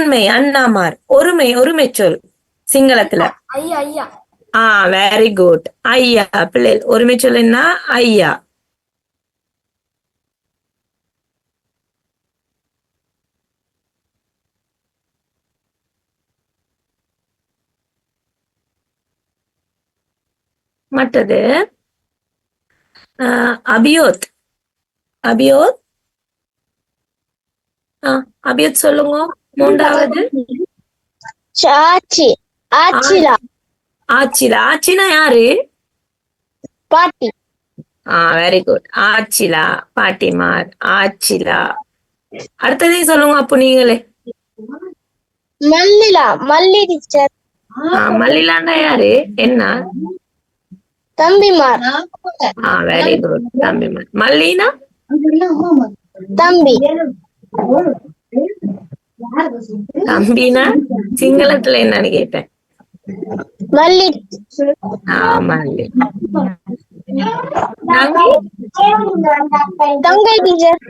பன்மை அண்ணாமார். ஒருமை ஒருமை சொல் சிங்களத்துல. ஐயா ஐயா. Very good. ஐயா. பிள்ளைகள் ஒருமை சொல் என்ன? ஐயா. மற்றது அபியோத். அபியோத். அபியோத் சொல்லுங்க. மூன்றாவது ஆச்சி. ஆச்சிலா. ஆச்சிலா. ஆச்சினா யாரு? பாட்டி. Very good. ஆச்சிலா பாட்டிமார். ஆச்சிலா. அடுத்ததையும் சொல்லுங்க அப்போ நீங்களே. மல்லிலா. மல்லி டீச்சர். மல்லிலாண்டா யாரு? என்ன? தம்பிமார். Very good. தம்பிமார். மல்லினா? தம்பி. தம்பினா சிங்களத்துல என்னன்னு கேட்டேன். மல்லி. மல்லி. நங்கி. தங்கை டீச்சர்.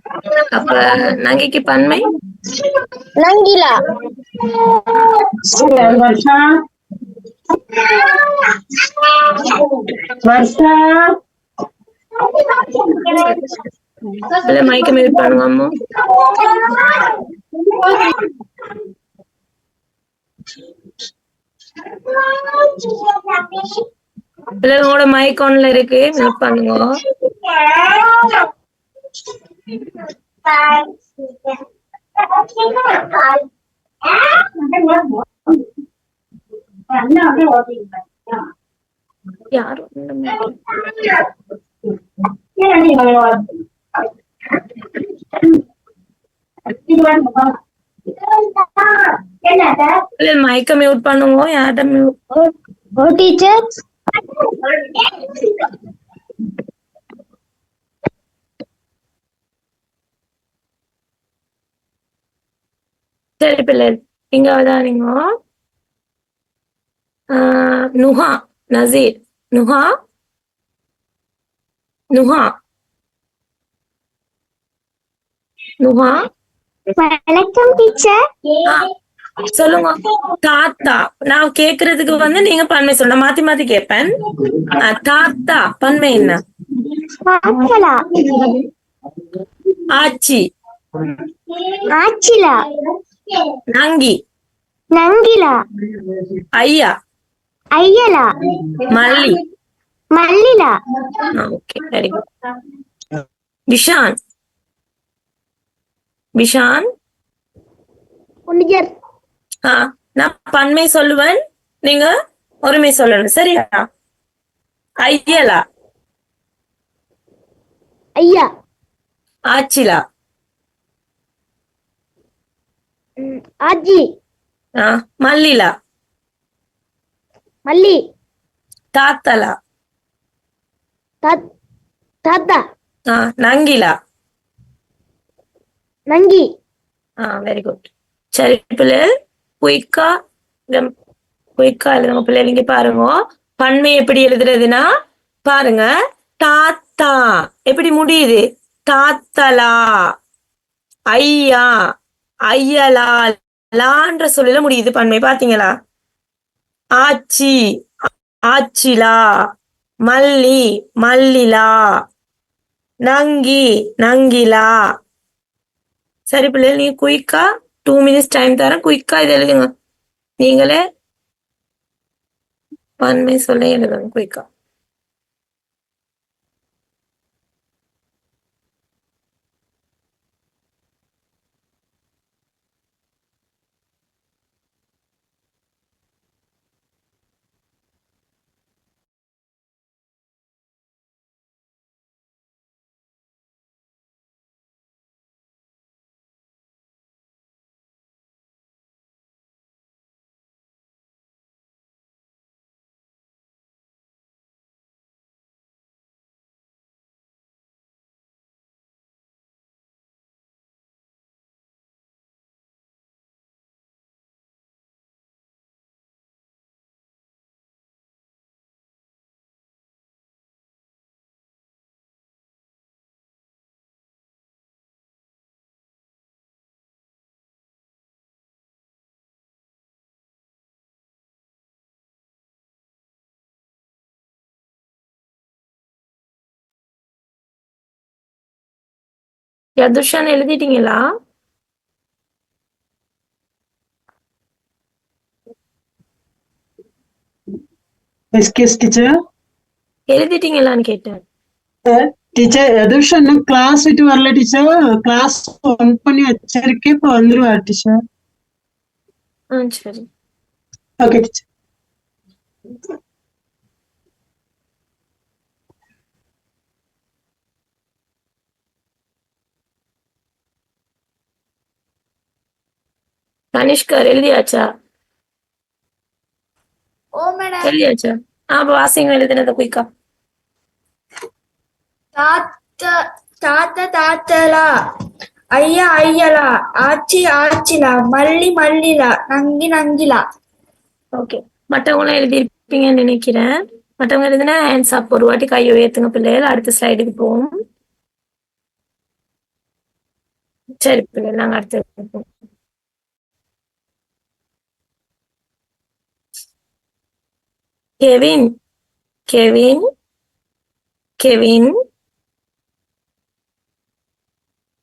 அப்ப நங்கைக்கு பன்மை? நங்கிலா. மைக்க மியூட் பண்ணுவாமோ. பிள்ளைங்களோட மைக் ஆன்ல இருக்கு. மியூட் பண்ணுங்க. யாரும் மைக்க மியூட் பண்ணுங்க. யார்ட்ட மியூட்? டீச்சர். சரி பிள்ளை இங்க அவதானிங்க. நுஹா. நசீர். நுஹா. நுஹா. நுஹா. வணக்கம் டீச்சர். சொல்லுங்க. தாத்தா. நான் கேக்குறதுக்கு நீங்க பன்மை சொல்ல மாத்தி மாத்தி கேட்பேன். தாத்தா பன்மை என்ன? ஆச்சி. ஆச்சிலா. நங்கி. நங்கிலா. ஐயா. ஐயலா. மல்லி. மல்லிலா. Okay very good. விஷான். விஷான். நான் பன்மை சொல்லுவேன், நீங்க ஒருமை சொல்லணும். சரியா? ஐயலா. ஐயா. ஆச்சிலா. ஆஜி. மல்லிலா. மல்லி. தாத்தலா. தாத்தா. நங்கிலா. நங்கி. Very good. சரி பிள்ளை குயிக்கா எழுதுங்க பிள்ளை. நீங்க பாருங்க பன்மை எப்படி எழுதுறதுன்னா பாருங்க. தாத்தா எப்படி முடியுது? தாத்தலா. ஐயா. ஐயலா. லான்ற சொல்லில முடியுது பன்மை. பாத்தீங்களா? ஆச்சி. ஆச்சிலா. மல்லி. மல்லிலா. நங்கி. நங்கிலா. சரி பிள்ளைகள் நீங்க குயிக்கா 2 minutes டைம் தரேன். குயிக்கா இது எழுதுங்க. நீங்களே பன்மை சொல்ல எழுதுங்க குயிக்கா. யதுஷான் எழுதிட்டீங்களா? எஸ்கேஸ் டீச்சர். எழுதிட்டீங்களான்னு கேட்டேன். டீச்சர் எதுவும் இன்னும் கிளாஸ் விட்டு வரல டீச்சர். கிளாஸ் ஒன் பண்ணி வச்சிருக்கேன், இப்ப வந்துருவாரு டீச்சர். சரி. Okay teacher. கனிஷ்கர் எழுதியாச்சா? ஓ மேடம். எழுதியாச்சா? அப்ப வாசிங்க எழுதினத குயிக்கா. தாத்தலா, ஐயா ஐயலா, ஆச்சி ஆச்சிலா, மல்லி மல்லிலா, நங்கி நங்கிலா. ஓகே, மற்றவங்களும் எழுதியிருப்பீங்கன்னு நினைக்கிறேன். மற்றவங்க எழுதினா ஹேண்ட்ஸ் அப், ஒரு வாட்டி கையை உயர்த்துங்க பிள்ளைகள். அடுத்த ஸ்லைடுக்கு போவோம். சரி பிள்ளைகள், நாங்க அடுத்து போவோம். கெவின், கெவின், கெவின்,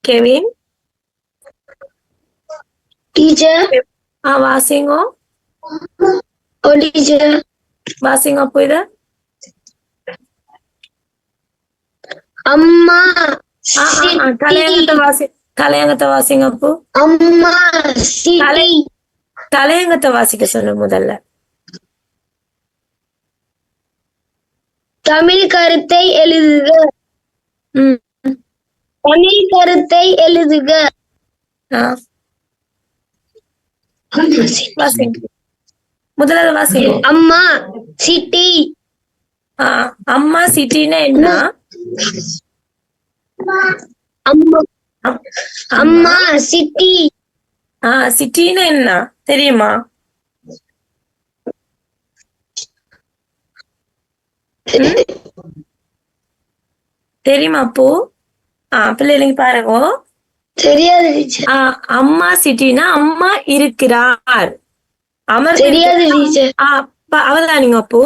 கெவின். டீச்சர். வாசிங்கோ. ஓ டீச்சர். வாசிங்கோ போயித. அம்மா தலையங்கத்தை தலையங்கத்தை வாசிங்க அப்போ. அம்மா சிட்டி. தலையங்கத்தை வாசிக்க சொல்லு முதல்ல. தமிழ் கருத்தை எழுதுக. தமிழ் கருத்தை எழுதுக. வாசிங்க முதல்ல வாசிங்க. அம்மா சிட்டி. அம்மா சிட்டின்னா என்ன? அம்மா சிட்டி. சிட்டின்னா என்ன தெரியுமா? தெரியுமா அப்போ? பிள்ளைங்க பாருங்க. தெரியாது. அம்மா சிட்டினா அம்மா இருக்கிறார். தெரியாது. அவதானிங்க அப்போ.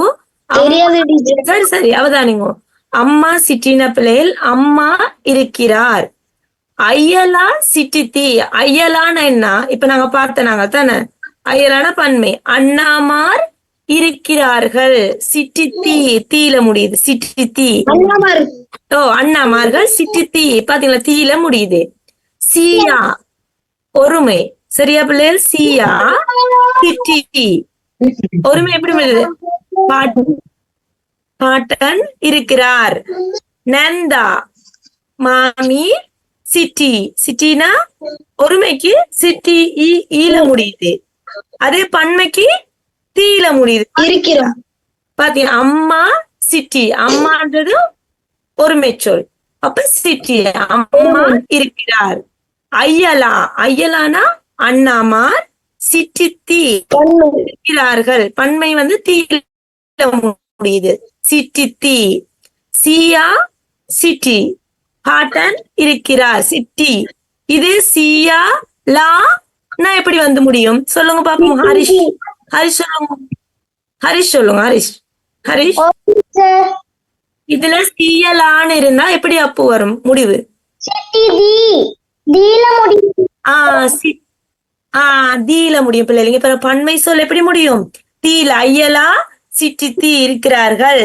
சரி சரி, அவதானிங்க. அம்மா சிட்டின பிள்ளைகள் அம்மா இருக்கிறார். ஐயலா சிட்டித்தி. ஐயலான என்ன? இப்ப நாங்க பார்த்தனாங்க தானே. ஐயலான பன்மை. அண்ணாமார் இருக்கிறார்கள். சிட்டித்தி, தீல முடியுது. சிட்டித்தி. அண்ணாமார்கள். சிட்டித்தி பாத்தீங்களா, தீல முடியுது. சியா ஒருமை. சரியா பிள்ளைகள்? சியா சிட்டி. ஒருமை எப்படி முடியுது? பாட்டன் இருக்கிறார். நந்தா மாமி சிட்டி. சிட்டினா ஒருமைக்கு சிட்டி ஈல முடியுது. அதே பன்மைக்கு தீல முடியுது. இருக்கிறோம் பாத்தீங்க. அம்மா சிட்டி. அம்மான்றது ஒருமை சொல். அப்ப சிட்டி அம்மா இருக்கிறார். ஐயலா. ஐயலானா அண்ணாமார். சிட்டித்தி இருக்கிறார்கள். பன்மை வந்து தீல முடியுது. சிட்டித்தி. சியா சிட்டி. பாட்டன் இருக்கிறார். சிட்டி. இது சியா லா நான் எப்படி வந்து முடியும் சொல்லுங்க பாப்போம். ஹரிஷ், ஹரிஷ் சொல்லுங்க. ஹரிஷ் சொல்லுங்க. ஹரிஷ், ஹரிஷ். இதுல சியலான்னு இருந்தா எப்படி அப்பு வரும் முடிவு? தீல முடியும் பிள்ளைங்க. இப்ப பன்மை சொல் எப்படி முடியும்? தீல. ஐயலா சிட்டி இருக்கிறார்கள்.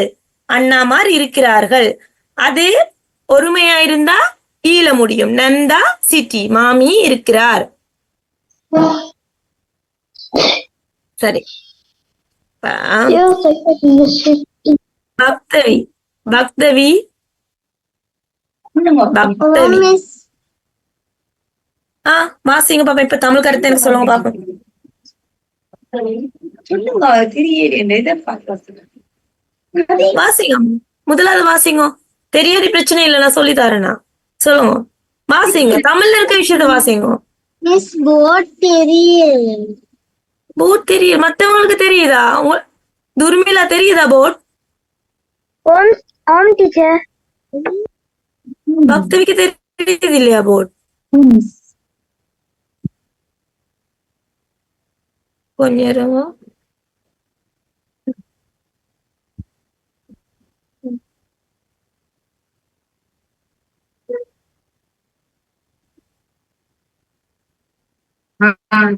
அண்ணாமார் இருக்கிறார்கள். அது ஒருமையா இருந்தா ஈல முடியும். நந்தா சிட்டி. மாமி இருக்கிறார். சரி. பக்தவி, பக்தவி, பக்தவி. வாசிங்க பாப்பா. இப்ப தமிழ் கருத்து எனக்கு சொல்லுங்க பாப்போம். வாசிங்க முதலாவது வாசிங்க. தெரியாத பிரச்சனை இல்லை, நான் சொல்லி தரேனா. சொல்லுங்க வாசிங்க. தமிழ்ல இருக்க விஷயத்த வாசிங்க. போட் தெரியும். மத்தவங்களுக்கு தெரியுதா? துர்மிளா தெரியுதா போட்? பக்தவிக்கு தெரியுது இல்லையா போட்? கொஞ்சம் இருங்க.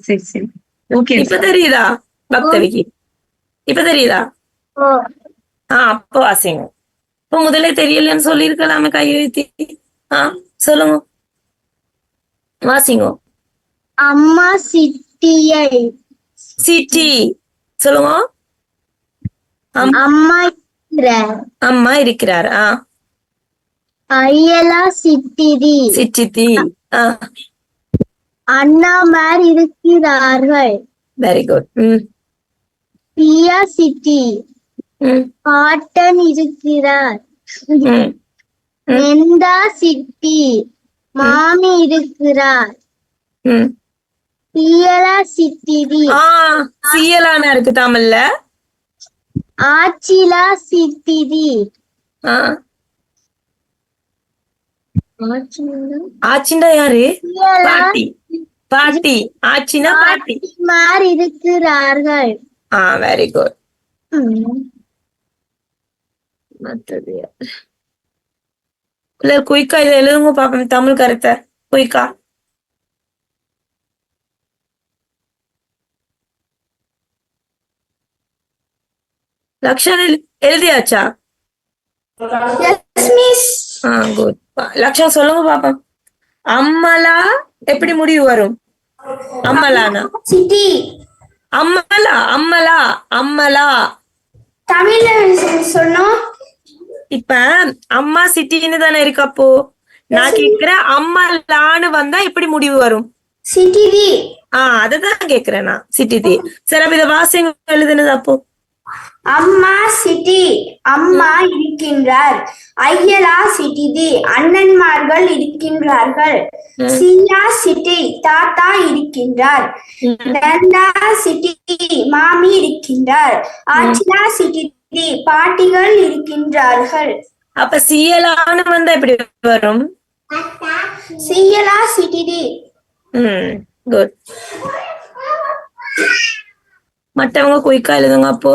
சரி சரி ஓகே இப்ப தெரியுதா பக்தவிக்கு? இப்ப தெரியுதா? ஓ அப்ப வாசிங்க. இப்ப முதல்ல தெரியலன்னு சொல்லிருக்கலாமே கை வைத்தி. சொல்லுங்க, வாசிங்க. அம்மா சிட்டியை சிட்டி சொல்லுங்க. அம்மா இருக்கிறார். அம்மா இருக்கிறார். அய்யலா சிட்டிதி சிட்டி. அண்ணாமார் இருக்கிறார்கள். Very good. பியா சிட்டி ம் பாட்டன் இருக்கிறார். ம் நெந்தா சிட்டி மாமி இருக்கிறார். ம் பியலா சிட்டிதி சியலானா இருக்கு தமிழ்ல. ஆச்சிலா சிட்டிதி ஆச்சிண்டா யாரு? பாட்டி. பாட்டி. ஆச்சினா பாட்டி. மார் இருக்கிறார்கள். Very good. மத்தது இல்ல, குயிக்கா இதை எழுதுங்க பாப்போம் தமிழ் கருத்தை. குயிக்கா. லக்ஷன் எழுதியாச்சா? குட். லக்ஷன் சொல்லுங்க பாப்போம். அம்மலா எப்படி முடிவு வரும்? அம்மலானா சிட்டி அம்மலா அம்மலா அம்மலா தமிழ்ல சொன்னோம். இப்ப அம்மா சிட்டின்னு தானே இருக்கு. அப்போ நான் கேக்குறேன், அம்மலான்னு வந்தா எப்படி முடிவு வரும்? சிட்டிதி அததான் கேக்குறேன் நான். சிட்டி. சரி, அப்ப இதை வாசிங்க எழுதுனது. அப்போ அம்மா சிட்டி அம்மா இருக்கின்றார். ஐயலா சிட்டிதி அண்ணன்மார்கள் இருக்கின்றார்கள். சியா சிட்டி தாத்தா இருக்கின்றார். நந்தா சிட்டி மாமி இருக்கின்றார். ஆச்சிலா சிட்டி பாட்டிகள் இருக்கின்றார்கள். அப்ப சியலான்னு வந்தா எப்படி வரும்? சியலா சிட்டிதி. குட். மற்றவங்க குயிக்கா எழுதுங்க. அப்போ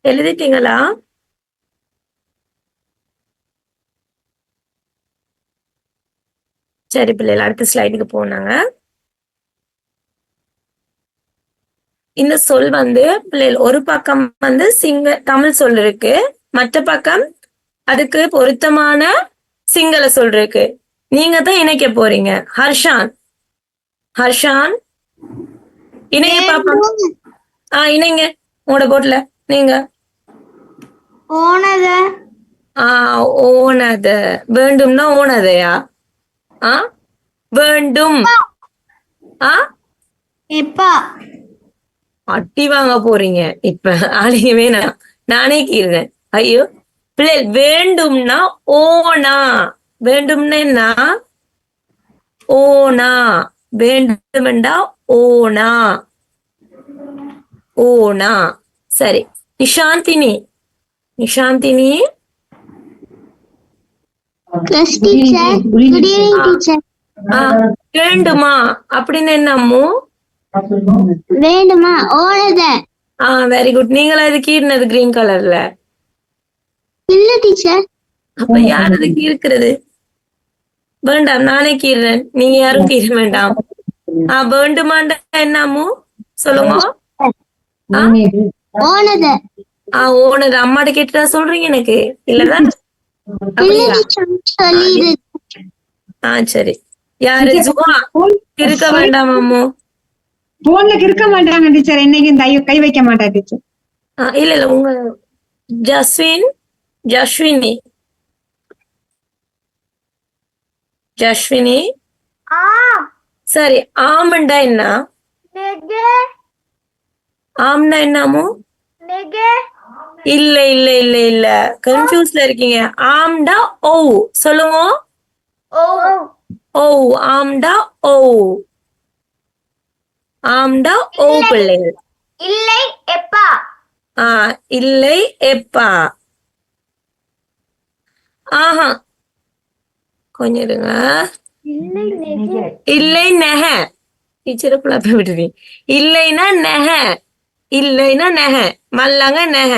எழுதிட்டீங்களா? சரி பிள்ளைகள், அடுத்த ஸ்லைடுக்கு போனாங்க. இந்த சொல் வந்து பிள்ளைகள் ஒரு பக்கம் வந்து தமிழ் சொல் இருக்கு, மற்ற பக்கம் அதுக்கு பொருத்தமான சிங்கள சொல் இருக்கு. நீங்க தான் இணைக்க போறீங்க. ஹர்ஷான் இணைங்க பாப்போம். இணைங்க உங்களோட போட்ல. நீங்க ஓனத வேண்டும்னா ஓனதையா? வேண்டும். அட்டி வாங்க போறீங்க இப்ப. அழியவே நானே கீறுறேன். ஐயோ, பிள்ளைகள் வேண்டும்னா ஓனா. வேண்டும்னா என்ன? ஓனா. வேண்டுமெண்டா ஓனா. ஓனா. சரி. Nishanthini. Nishanthini. Yes, teacher. Good evening, ஆ, teacher. ஆ, வேண்டுமா அப்படின்னு என்ன அம்மு? வேண்டுமா ஓடுத வெரி குட். நீங்களா இது கீறினது கிரீன் கலர்ல? இல்ல டீச்சர். அப்ப யார் அது கீறுக்கிறது? வேண்டாம், நானே கீறுறேன். நீங்க யாரும் கீற வேண்டாம். வேண்டுமாண்டா என்ன அம்மு? சொல்லுங்க. ஆ ஓனத ஓனது அம்மாட்ட கேட்டுட்டா சொல்றீங்க எனக்கு? இல்லதான் இல்ல அப்படியா? டீச்சர் சொல்லிடு. சரி. யாரு? ஜுவா. இருக்க வேண்டாம் அம்மு. போன்ல இருக்க மாட்டாங்க டீச்சர். இன்னைக்கு கை வைக்க மாட்டா டீச்சர். இல்ல இல்ல, உங்க ஜஸ்வின். ஜஸ்வினி. ஜஸ்வினி. சரி. ஆமண்டா என்ன? ஆம்னா என்னமோ? இல்ல இல்ல இல்ல இல்ல, கன்ஃபியூஸ்ல இருக்கீங்க. ஆம்டா ஓ. சொல்லுங்க. ஓ. ஆம்டா ஓ. ஆம்டா ஓ பிள்ளைகள். இல்லை எப்பா. இல்லை எப்பா. ஆஹா, கொஞ்சம் இருங்க. இல்லை நெக. டீச்சரை குழப்பி விட்டுறீங்க. இல்லைன்னா நெக. இல்லைன்னா நெக. மல்லங்க நெக.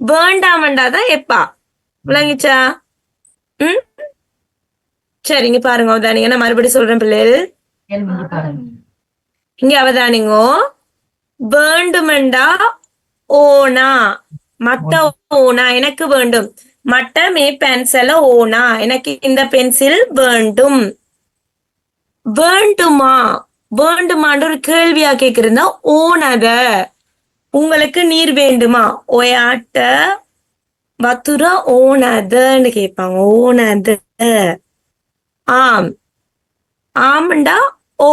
வேண்டாமண்டாதான் எப்பா. விளங்கிச்சா? ம். சரிங்க, பாருங்க அவதானிங்க. நான் மறுபடியும் சொல்றேன் பிள்ளைகள். இங்க அவதானிங்கோ. வேண்டுமெண்டா ஓனா. மட்ட ஓனா எனக்கு வேண்டும். மட்ட மே பென்சில ஓனா எனக்கு இந்த பென்சில் வேண்டும். வேண்டுமா. வேண்டுமான்ற ஒரு கேள்வியா கேக்குறதா ஓனத. உங்களுக்கு நீர் வேண்டுமா? ஒயாட்ட வத்துர ஓனதன்னு கேட்பாங்க. ஓனத. ஆம். ஆம்டா ஓ.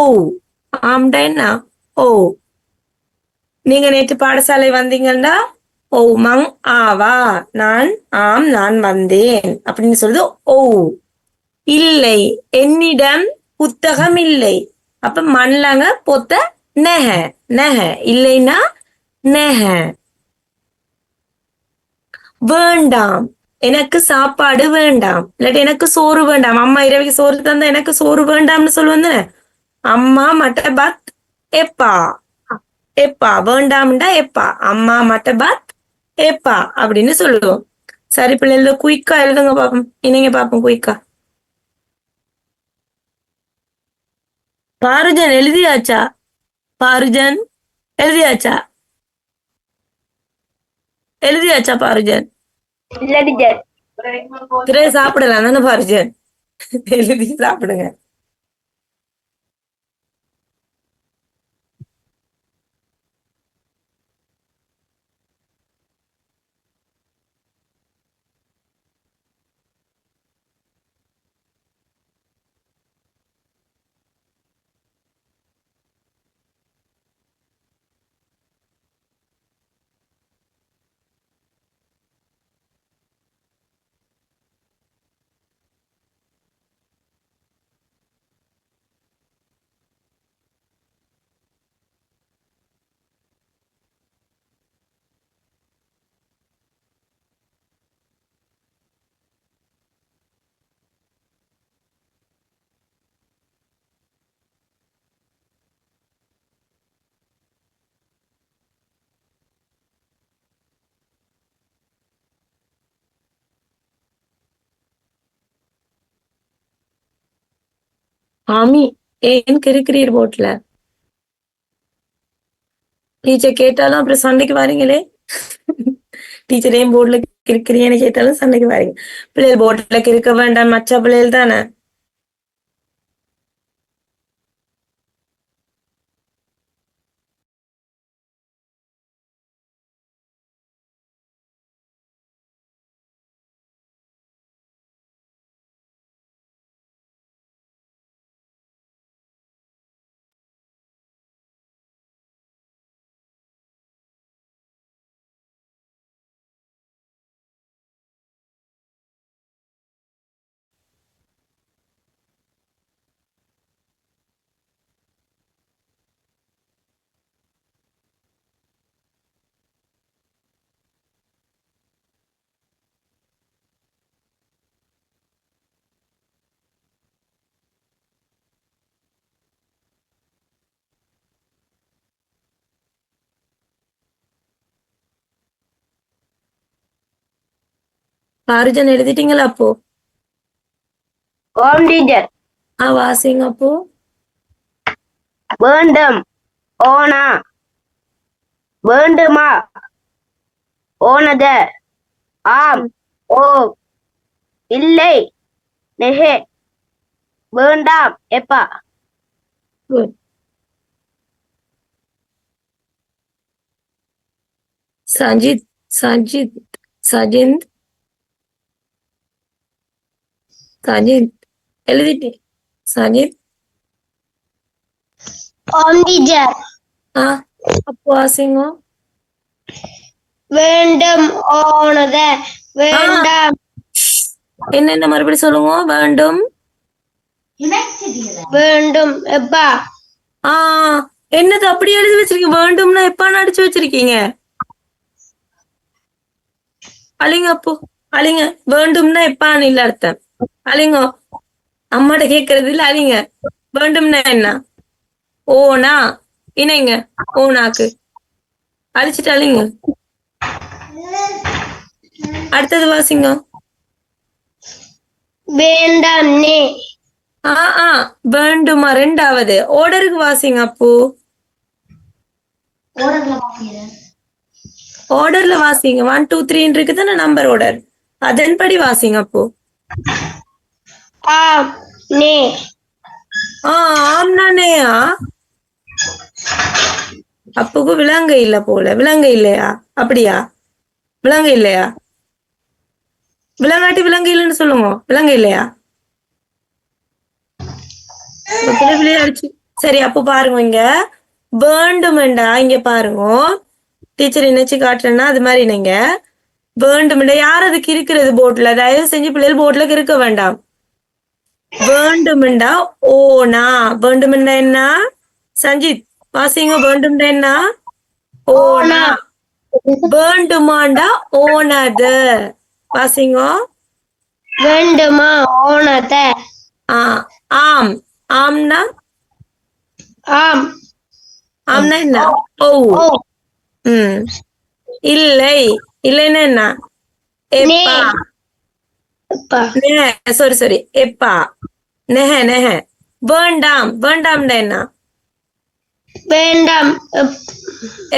ஆம்டா என்ன? ஓ. நீங்க நேற்று பாடசாலை வந்தீங்கன்னா ஓ மங் ஆவா. நான் வந்தேன் அப்படின்னு சொல்லுது ஓ. இல்லை, என்னிடம் புத்தகம் இல்லை. அப்ப மண்லங்க பொத்த நெக. நெக இல்லைன்னா நெக. வேண்டாம், எனக்கு சாப்பாடு வேண்டாம். இல்லாட்டி எனக்கு சோறு வேண்டாம். அம்மா இரவைக்கு சோறு தந்தா எனக்கு சோறு வேண்டாம்னு சொல்லுவாங்க. அம்மா மட்ட பத் எப்பா. எப்பா. வேண்டாம்டா எப்பா. அம்மா மட்ட பத் எப்பா அப்படின்னு சொல்லுவோம். சரி பிள்ளைகள், குயிக்கா எழுதுங்க பாப்போம். இணைங்க பாப்போம் குயிக்கா. பாருஜன் எழுதியாச்சா? பாருஜன் எழுதியாச்சா? எழுதியாச்சா பாருஜன்? இல்ல டீச்சர். திரைய சாப்பிடலாம் தானே பாருஜன்? எழுதி சாப்பிடுங்க. ஆமி, ஏன் கிறுக்கிறீர் போட்ல? டீச்சர் கேட்டாலும் அப்புறம் சண்டைக்கு வாரீங்களே. டீச்சர் ஏன் போர்ட்ல கிறுக்கிறீன்னு கேட்டாலும் சண்டைக்கு வாரீங்க. பிள்ளைகள் போர்ட்ல கிறுக்க வேண்டாம், மச்ச பிள்ளைகள் தானே. பாருஜன் எழுதிட்டீங்களா அப்போ? ஓம் டீச்சர். வாசிங்க அப்போ. வேண்டும் ஓனா வேண்டுமா ஓனத ஆம் ஓ இல்லை நெஹே வேண்டாம் எப்பா. Good. சஜித் சஜித் சஜிந்த் சஜித் எழுதிட்டே. சஜித் ஓம் டீச்சர். அப்போ வாசிங்க. வேண்டும் ஓனத வேண்டாம் என்னென்ன மறுபடியும் சொல்லுங்க. வேண்டும் வேண்டும் எப்பா. என்னது அப்படி எழுதி வச்சிருக்கீங்க? வேண்டும்னா எப்பான்னு அடிச்சு வச்சிருக்கீங்க? அழிங்க அப்போ அழிங்க. வேண்டும்னா எப்பான்னு இல்ல அர்த்தம். அழிங்க. அம்மாட்ட கேட்கறது இல்ல. அழிங்க. வேண்டும்னா என்ன? ஓனா இணைங்க. ஓனாக்கு அழிச்சிட்டு அழிங்க. அடுத்தது வாசிங்க. வேண்டாம் நே. வேண்டுமா ரெண்டாவது ஆர்டருக்கு வாசிங்க அப்போ. ஆர்டர்ல வாசிங்க. 1 2 3 இருக்குதானே நம்பர் ஆர்டர். அதன்படி வாசிங்க அப்போ. ஆம் நே. ஆம்னானேயா? அப்புக்கு விலங்க இல்ல போல. விலங்க இல்லையா? அப்படியா? விலங்க இல்லையா? விலங்காட்டி விலங்கு இல்லைன்னு சொல்லுங்க. விலங்கு இல்லையா? விளையாடிச்சு. சரி அப்போ பாருங்க. இங்க வேண்டுமெண்டா இங்க பாருங்க. டீச்சர் நினைச்சு காட்டுறேன்னா அது மாதிரி நீங்க வேண்டுமெண்டா யார் அதுக்கு இருக்கிறது போர்ட்ல? தயவு செஞ்சு பிள்ளைகள் போர்ட்ல இருக்க வேண்டாம். வேண்டுமெண்டா ஓனா. வேண்டுமெண்டா என்ன? சஞ்சித் வாசிங்க. வேண்டுமெண்டா என்ன? ஓனா. வேண்டுமாண்டா ஓனது. வாசிங்க. வேண்டுமா ஓனத. ஆம். ஆம்னா ஆம். ஆம்னா என்ன? ஓ. இல்லை. இல்லைன்னா என்ன? எப்பா. சாரி எப்பா. நெஹ நெஹ. வேண்டாம். வேண்டாம்னா என்ன? வேண்டாம்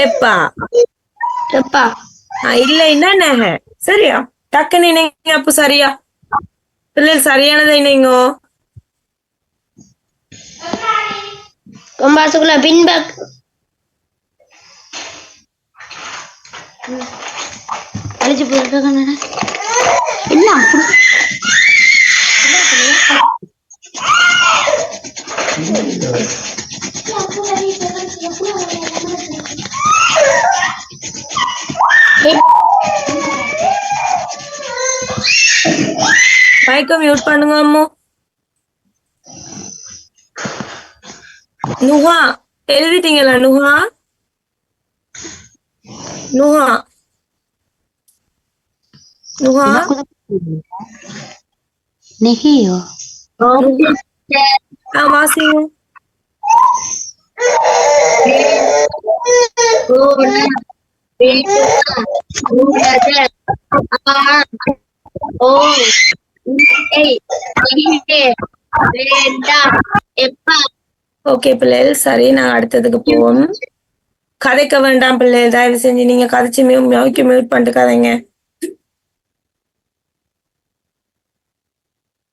எப்பா. எப்பா. இல்லைன்னா நெஹ. சரியா? டக்குன்னு இணைங்க அப்போ. சரியா பிள்ளைகள் சரியானதை இணைங்க. கொம்பாசுக்குள்ள பின்பக் அழிச்சு போயிருக்க என்ன மைக்க மியூட் பண்ணுங்க அம்மோ. நுஹா எழுதிட்டீங்களா? நுஹா நுஹா நுஹா நெஹியோ வாசிங்க. ஓகே பிள்ளைகள் சரி. நான் அடுத்ததுக்கு போவோம். கதைக்க வேண்டாம் பிள்ளைகள். தயவு செஞ்சு நீங்க கதைச்சு மியூட் பண்ணிட்டு கதைங்க.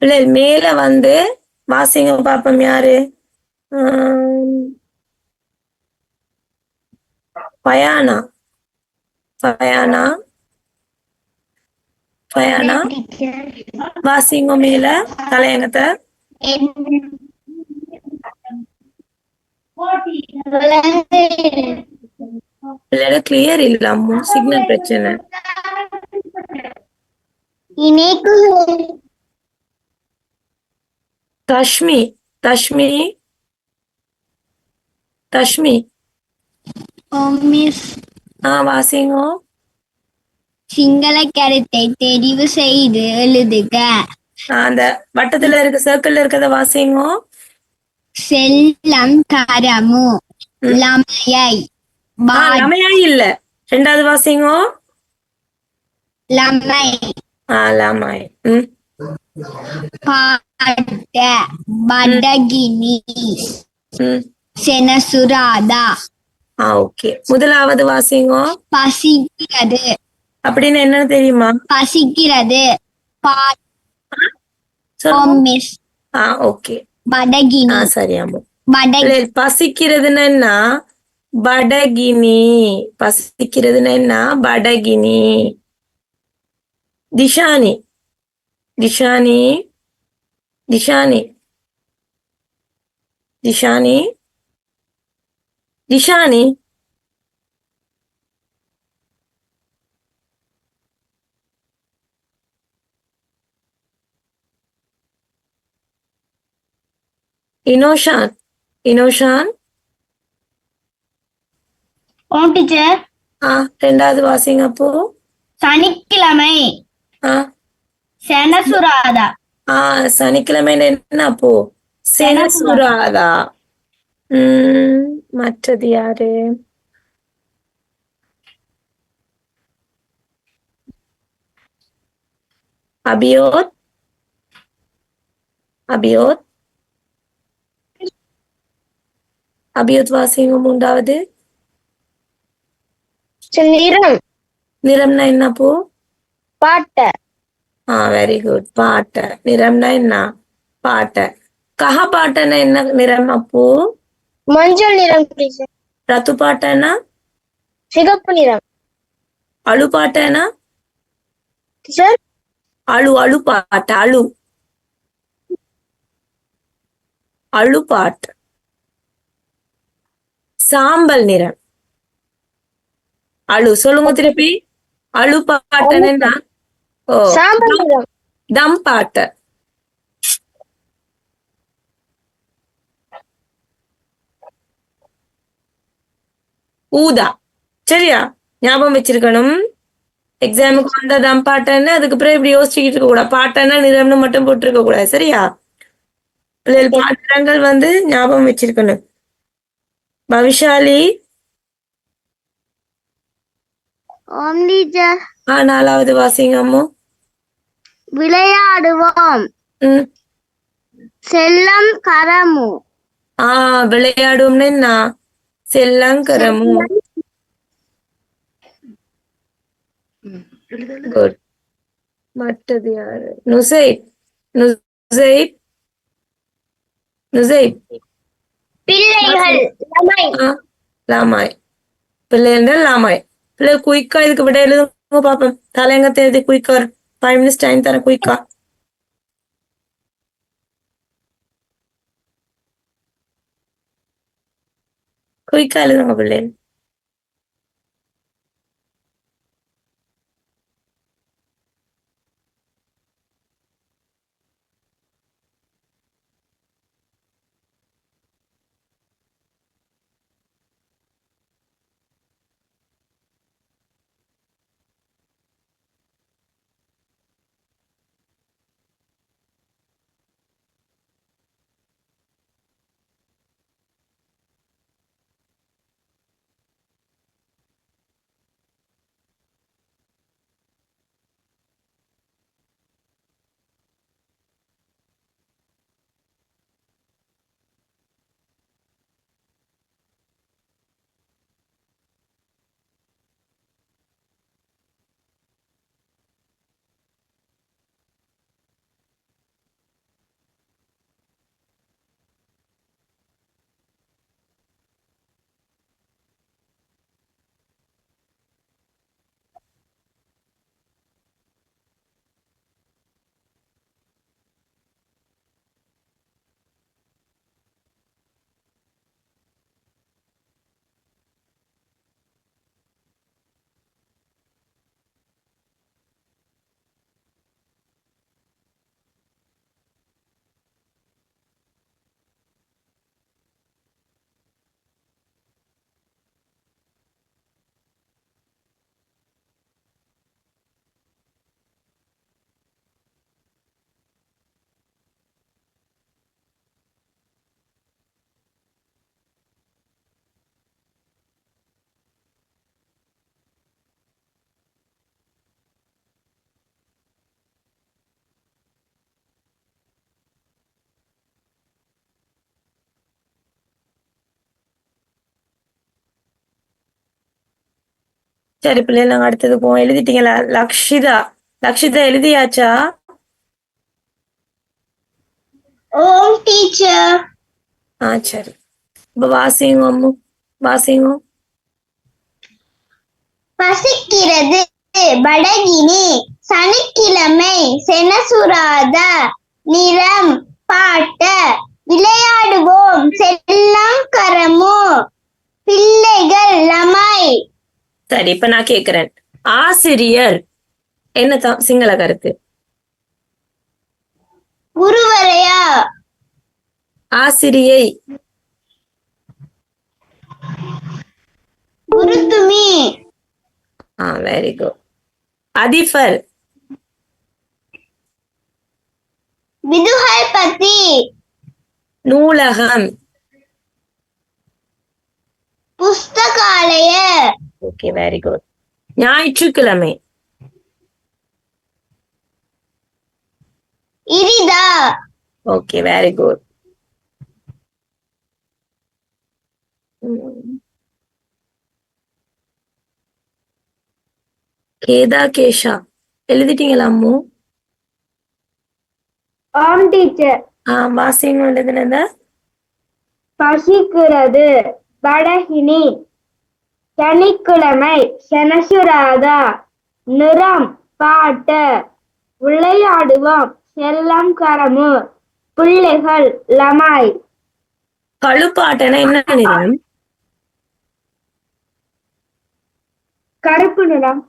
பிள்ளைகள் மேல வந்து வாசிங்க பாப்போம். யாரு? பயானா. பயானா பயானா வாசிங்க மேல தலையங்கத்தை. பிள்ளைட கிளியர் இல்லாம சிக்னல் பிரச்சனை. தஷ்மி தஷ்மி தஷ்மி வாசிங்க. சிங்கள கருத்தை தெரிவு செய்து எழுதுக. அந்த வட்டத்துல இருக்க சர்க்கிள்ல இருக்கிறத வாசிங்க. செல்லம் கரமு லமையை லமையாய் இல்ல. ரெண்டாவது வாசிங்க. லமை லாமாய். ம் පාට බඩගිනි ம் සෙනසුරාදා ஓகே. முதலாவது வாசிங்கோ. පසිකිරද அப்படின்னு என்னன்னு தெரியுமா? පසිකිරද පාට சொல்லுங்க. කොම්මෙස් ஓகே. බඩගිනි சரி அம்மு. බඩ பசிக்கிறதுன்னா என்ன? படகினி. பசிக்கிறதுன்னா என்ன? படகினி. திஷானி திஷானி திஷானி திஷானி திஷானி இனோஷான் இனோஷான். ஓம் டீச்சர். ரெண்டாவது வாசிங்க அப்போ. சனிக்கிழமை ஆ செனசுராதா. சனிக்கிழமை என்ன அப்போ? செனசுராதா. மற்றது யாரு? அபியோத் அபியோத் அபியோத் வாசிங்க மூன்றாவது. நிறம் நிறம்னா என்ன அப்போ? பாட்ட. Very good. பாட்ட. நிறம்னா என்ன? பாட்ட. கஹ பாட்டனா என்ன நிறம் அப்போ? மஞ்சள் நிறம் டீச்சர். ரத்து பாட்டனா? சிகப்பு நிறம் அழு பாட்டனா? டீச்சர். அழு பாட்டு. அழு பாட்டு. சாம்பல் நிறம். சொல்லுங்க திருப்பி. அழு பாட்டன என்ன? சாம்பல் நிறம் தம் பாட்ட. ஊதா. சரியா? ஞாபகம் வச்சிருக்கணும். எக்ஸாமுக்கு வந்த தம் பாட்டன்னு அதுக்கப்புறம் இப்படி யோசிச்சுக்கிட்டு இருக்க கூடாது. பாட்டன்னா நிறம்னு மட்டும் போட்டிருக்க கூடாது. சரியா? பாத்திரங்கள் ஞாபகம் வச்சிருக்கணும். பவிஷாலி. ஓம் டீச்சர். நாலாவது வாசிங்க அம்மு. விளையாடுவோம் செல்லம் கரமு. விளையாடுவோம்னு என்ன? செல்லங்கரமு. குட். மற்றது யாரு? நுசைப் நுசைப் நுசைப். பிள்ளைகள் லமை. லாமாய். பிள்ளைகள் லாமாய். பிள்ளை குயிக்கா இதுக்கு விட எழுதுங்க பாப்போம். தலையங்க தேதி குயிக்கா 5 minutes டைம் தரேன். குயிக்கா குயிக்கா எழுதுங்க பிள்ளைகள். சரி பிள்ளைகள், நாங்க அடுத்தது போவோம். எழுதிட்டீங்களா? லக்ஷிதா, லக்ஷிதா எழுதியாச்சா? ஓம் டீச்சர். சரி. இப்ப வாசிங்க அம்மு, வாசிங்க. பசிக்கிறது படகினி, சனிக்கிழமை செனசுராத, நிறம் பாட்ட, விளையாடுவோம் செல்லம் கரமு, பிள்ளைகள் லமை. சரி, இப்ப நான் கேக்குறேன். ஆசிரியர் என்ன சிங்கள கருத்து? குருவரையா. ஆசிரியை? குருத்துமி. Very good. அதிபர்? விதுஹல்பதி. நூலகம்? புஸ்தகாலய. Okay, very good. ஞாயிற்றுக்கிழமை? இரிதா. Okay, very good. கேதா, கேஷா எழுதிட்டீங்களா அம்மு? ஆம் டீச்சர். வாசிங்க எழுதுனத. பசிக்கிறது படகினி, சனிக்கிழமை செனசுராதா, நிறம் பாட்ட, விளையாடுவோம் செல்லம் கரமு, பிள்ளைகள் லமாய். கழுப்பாட்டனா என்ன நிறம்? கருப்பு நிறம்.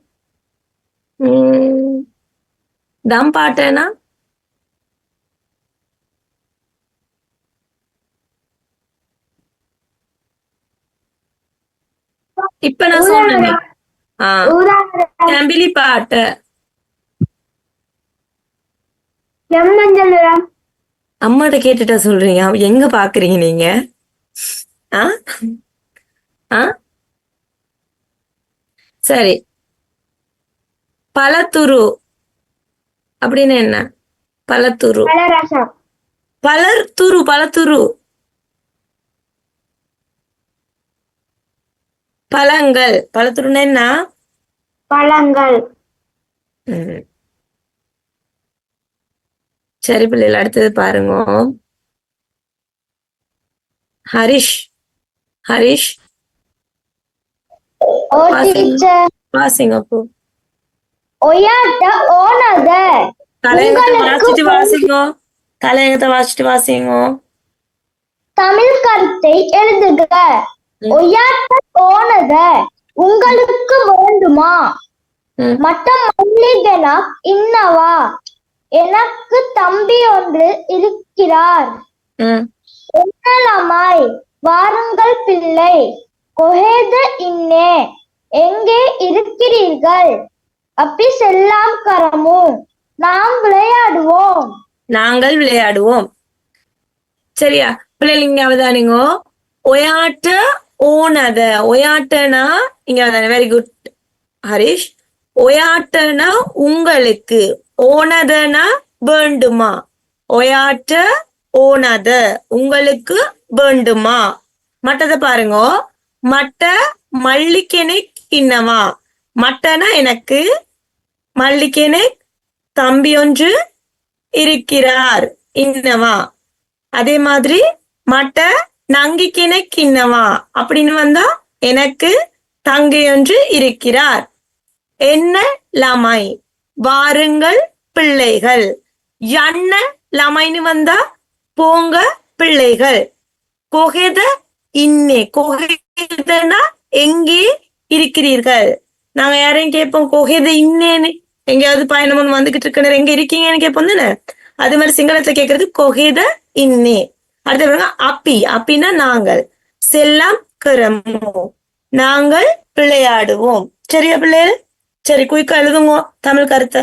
தம் பாட்டனா? இப்ப நான் சொன்னேன். செம்பிலி பாட்ட? செம்மஞ்சள் நிறம். அம்மாட்ட கேட்டுட்டா சொல்றீங்க? எங்க பாக்குறீங்க நீங்க? ஆ ஆ சரி. பலத்துரு அப்படின்னு என்ன? பலத்துரு? பலரசம். பலர்துரு, பலத்துரு. பழங்கள்? பலத்துருன்னு என்ன? பழங்கள். சரி பிள்ளைகள், அடுத்தது பாருங்க. ஹரிஷ், ஹரிஷ் ஓ டீச்சர். வாசிங்க அப்போ. ஒயாட்ட ஓனத. தலையங்கத்தை வாசிச்சுட்டு வாசிங்க. தலையங்கத்தை வாசிச்சுட்டு வாசிங்க. தமிழ் கருத்தை எழுதுக. ஒயாட்ட ஓனத உங்களுக்கு வேண்டுமா? மட்டம் மல்லிகனா இன்னவா? எனக்கு தம்பி ஒன்று இருக்கிறார். என்னலமாய் வாருங்கள் பிள்ளை, கொஹேத இன்னே எங்கே இருக்கிறீர்கள்? அப்படி செல்லாம் கரமு, நாம் விளையாடுவோம். நாங்கள் விளையாடுவோம். சரியா பிள்ளைகள்? இங்க அவதானிங்க. ஒயாட்ட ஓனத. ஒயாட்டனா இங்க அவதானே. Very good Harish. ஒயாட்டனா உங்களுக்கு, ஓனதனா வேண்டுமா. ஒயாட்ட ஓனத உங்களுக்கு வேண்டுமா. மட்டதை பாருங்க. மட்ட மல்லிக்கெனை கிண்ணவா. மட்டனா எனக்கு, மல்லிக்கெனை தம்பி ஒன்று இருக்கிறார் இன்னவா. அதே மாதிரி மட்ட நங்கிக்கினை கிண்ணவா அப்படின்னு வந்தா எனக்கு தங்கை ஒன்று இருக்கிறார். என்ன லமை வாருங்கள் பிள்ளைகள். என்ன லமைன்னு வந்தா போங்க பிள்ளைகள். கொகெத இன்னே, கொகெதனா எங்கே இருக்கிறீர்கள். நாங்க யாரையும் கேட்போம் கொகெத இன்னேன்னு. எங்கேயாவது பயணம் வந்துகிட்டு இருக்க எங்க இருக்கீங்கன்னு கேட்போம் தானே. அது மாதிரி சிங்களத்துல கேட்கறது கொகேத இன்னே. அடுத்த பாருங்க அப்பி. அப்பின்னா நாங்கள். செல்லாம் கிரமோ நாங்கள் விளையாடுவோம். சரியா பிள்ளைகள்? சரி, குயிக்கா எழுதுங்க தமிழ் கருத்தை.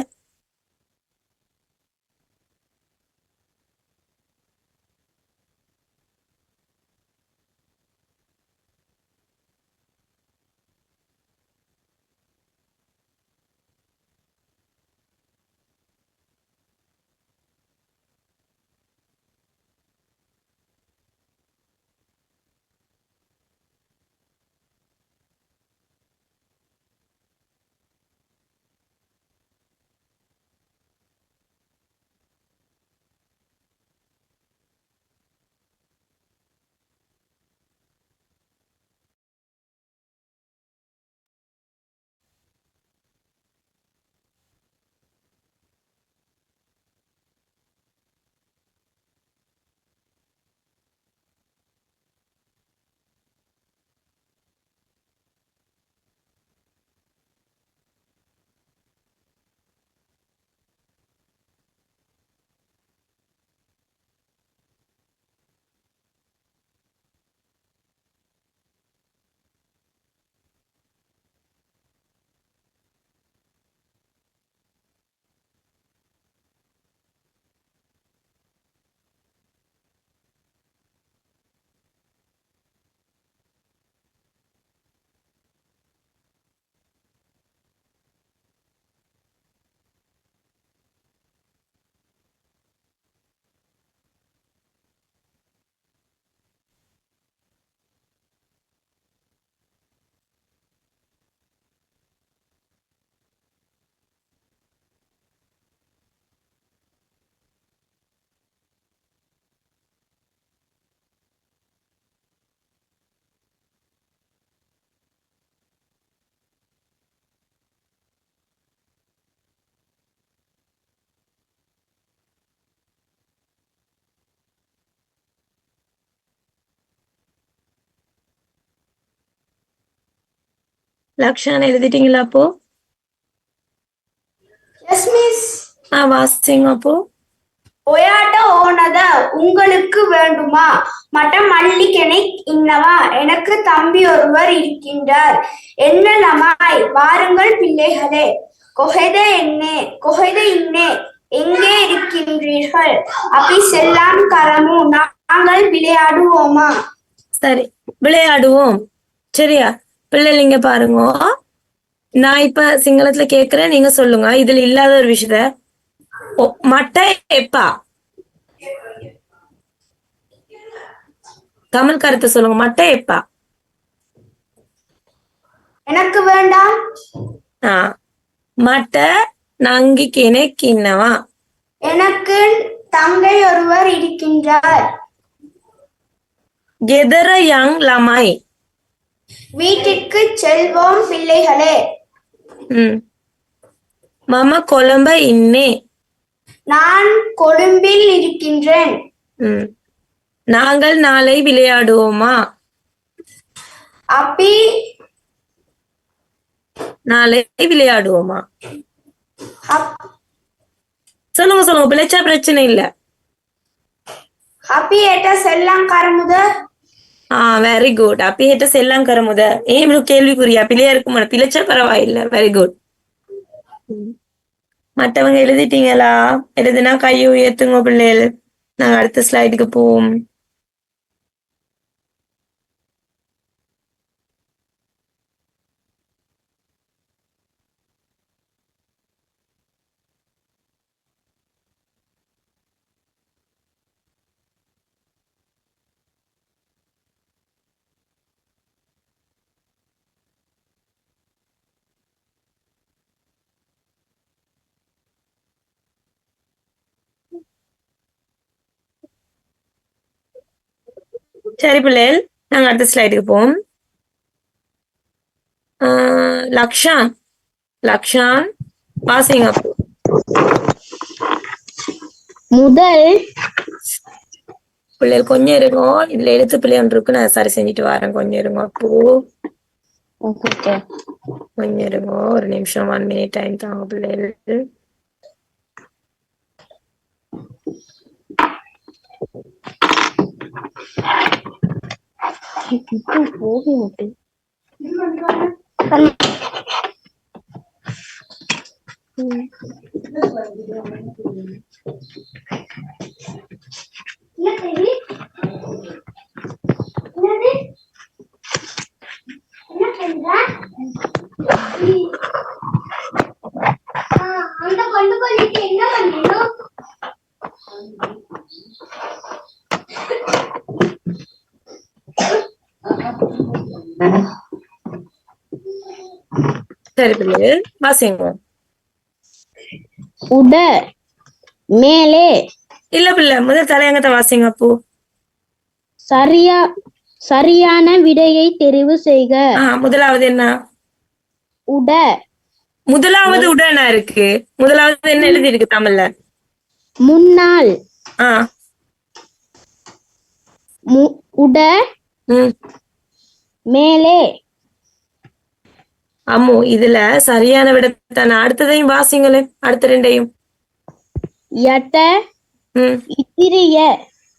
லக்ஷான் எழுதிட்டீங்களா அப்போ? Yes miss. வாசிங்க அப்போ. ஒயாட்ட ஓனத உங்களுக்கு வேண்டுமா? மட்ட மல்லிகனை இன்னவா? எனக்கு தம்பி ஒருவர் இருக்கின்றார். என்னலமாய் வாருங்கள் பிள்ளைகளே. கொஹெத இன்னே எங்கே இருக்கின்றீர்கள்? அப்படி செல்லாம் கரமு நாங்கள் விளையாடுவோமா? சரி, விளையாடுவோம். சரியா பிள்ளைங்க பாருங்க, நான் இப்ப சிங்களத்துல கேக்குறேன், நீங்க சொல்லுங்க. இதுல இல்லாத ஒரு விஷயத்த மட்டை எப்பா தமிழ் கருத்தை சொல்லுங்க. மட்டை எப்பா? எனக்கு வேண்டாம். மட்டை நங்கிக்கு எனக்கு இன்னவா? எனக்கு தங்கை ஒருவர் இருக்கின்றார். கெதர யங் லமாய் வீட்டிற்கு செல்வோம் பிள்ளைகளே. மம கொலம்ப இன்னே நான் கொழும்பில் இருக்கின்றேன். நாங்கள் நாளை விளையாடுவோமா? அப்பி நாளை விளையாடுவோமா? சொல்லுங்க சொல்லுங்க, பிழைச்சா பிரச்சனை இல்ல. அப்பி ஏட்ட செல்லாம் கரமுத. Very good. அப்பி ஏட்ட செல்லாம் கரமுத. ஏன் இவ்வளவு கேள்விக்குறியா? பிள்ளையா இருக்கும், பிழைச்சா பரவாயில்ல. Very good. மற்றவங்க எழுதிட்டீங்களா? எழுதுனா கையை உயர்த்துங்க பிள்ளைகள். நாங்க அடுத்த ஸ்லைடுக்கு போவோம். சரி பிள்ளைகள், நாங்க அடுத்த ஸ்லைடுக்கு போவோம். லக்ஷான் வாசிங்க. முதல் பிள்ளைகள் கொஞ்சம் இருக்கும், இதுல எழுத்து பிள்ளை ஒன்று இருக்கு, நான் சரி செஞ்சுட்டு வரேன். கொஞ்சம் இருங்க அப்போ, கொஞ்சம் இருங்க. ஒரு நிமிஷம், 1 minute டைம் தாங்க பிள்ளைகள். சரி பிள்ளைகள் வாசிங்க. உட மேலே இல்ல பிள்ளை, முதல் தலையங்கத்தை வாசிங்க அப்போ. சரியான விடையை தெரிவு செய்க. முதலாவது என்ன? உட. முதலாவது உடனா இருக்கு. முதலாவது என்ன எழுதி இருக்கு தமிழ்ல? முன்னாள். உட மேலே. அம்மு, இதுல சரியான விடத்தான. அடுத்ததையும் வாசிங்களே, அடுத்த ரெண்டையும். யட்ட இதிரிய.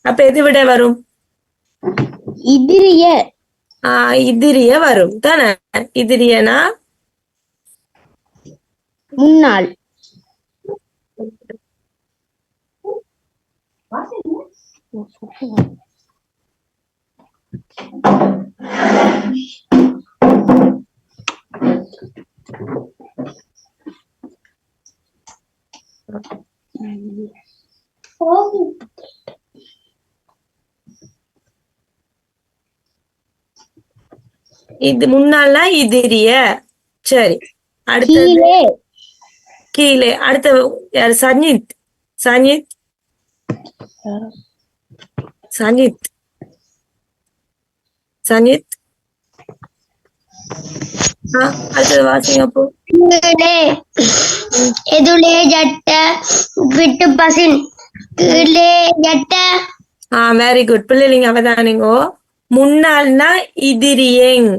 அப்ப எது விட வரும்? இதிரிய. இதிரிய வரும் தானே. இதிரியனா முன்னாள். இது முன்னால இதிரிய. சரி, அடுத்தது கீழே. அடுத்த யாரு? சஞ்சித். சஞ்சித் சஞ்சித் சஞ்சித் அடுத்தது வாசிங்க அப்போ. எதுலே ஜட்ட விட்டு பசின் கீழே ஜட்ட. வெரி குட் பிள்ளைங்க, அவதானிங்கோ. முன்னாள்னா இதிரியங்,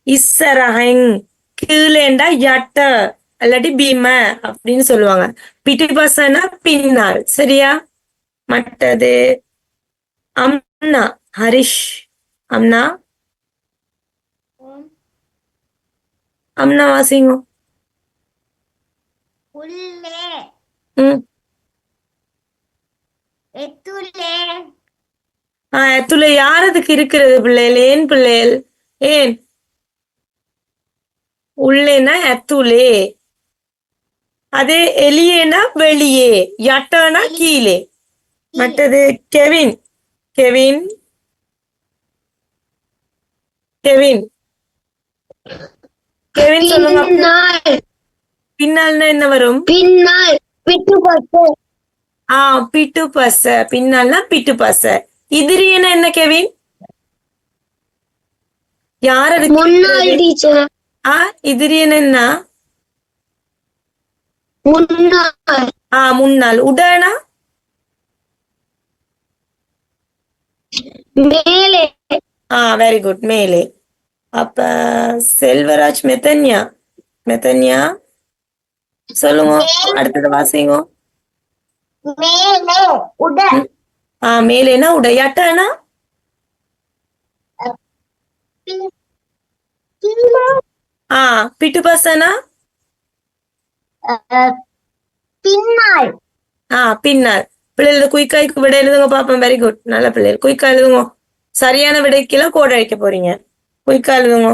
இஸ்ஸரஹங், கீழேண்டா யட்ட இல்லாட்டி பீம அப்படின்னு சொல்லுவாங்க. பிட்டுபசனா பின்னால். சரியா? மற்றது அம்னா. ஹரிஷ் அம்னா அம்னா வாசிங்க. உள்ளே ம் எத்துள்ளே எத்துல யாரதுக்கு இருக்கிறது பிள்ளைகள்? ஏன் பிள்ளைகள்? ஏன் உள்ளேனா எத்துலே, அதே எலியேனா வெளியே, யட்டனா கீழே. மற்றது கெவின். கெவின் கெவின் கெவின் சொல்லுங்க. பின்னால் பின்னால்னா என்ன வரும்? பின்னால் பிட்டு பத்து பிட்டு பச. பின்னால்னா பிட்டு பச. எதிரியனா என்ன கெவின்? யார் அதுக்கு முன்னாள் இருக்கிறது? டீச்சர் எதிரியன் என்ன? முன்னாள் முன்னாள். உடனா மேலே வெரி குட், மேலே. அப்ப செல்வராஜ் மெத்தன்யா. மெத்தன்யா சொல்லுங்க, அடுத்தது வாசிங்க. மேலே உட மேலேனா உட. யட்டனா பிட்டு பசனா பின்னால் பின்னால். பிள்ளைகள் குயிக்காய்க்கு விட எழுதுங்க பாப்போம். வெரி குட், நல்ல பிள்ளைகள். குயிக்கா எழுதுங்க. சரியான விடைக்கெல்லாம் கோட் அழிக்க போறீங்க. குயிக்கா எழுதுங்க.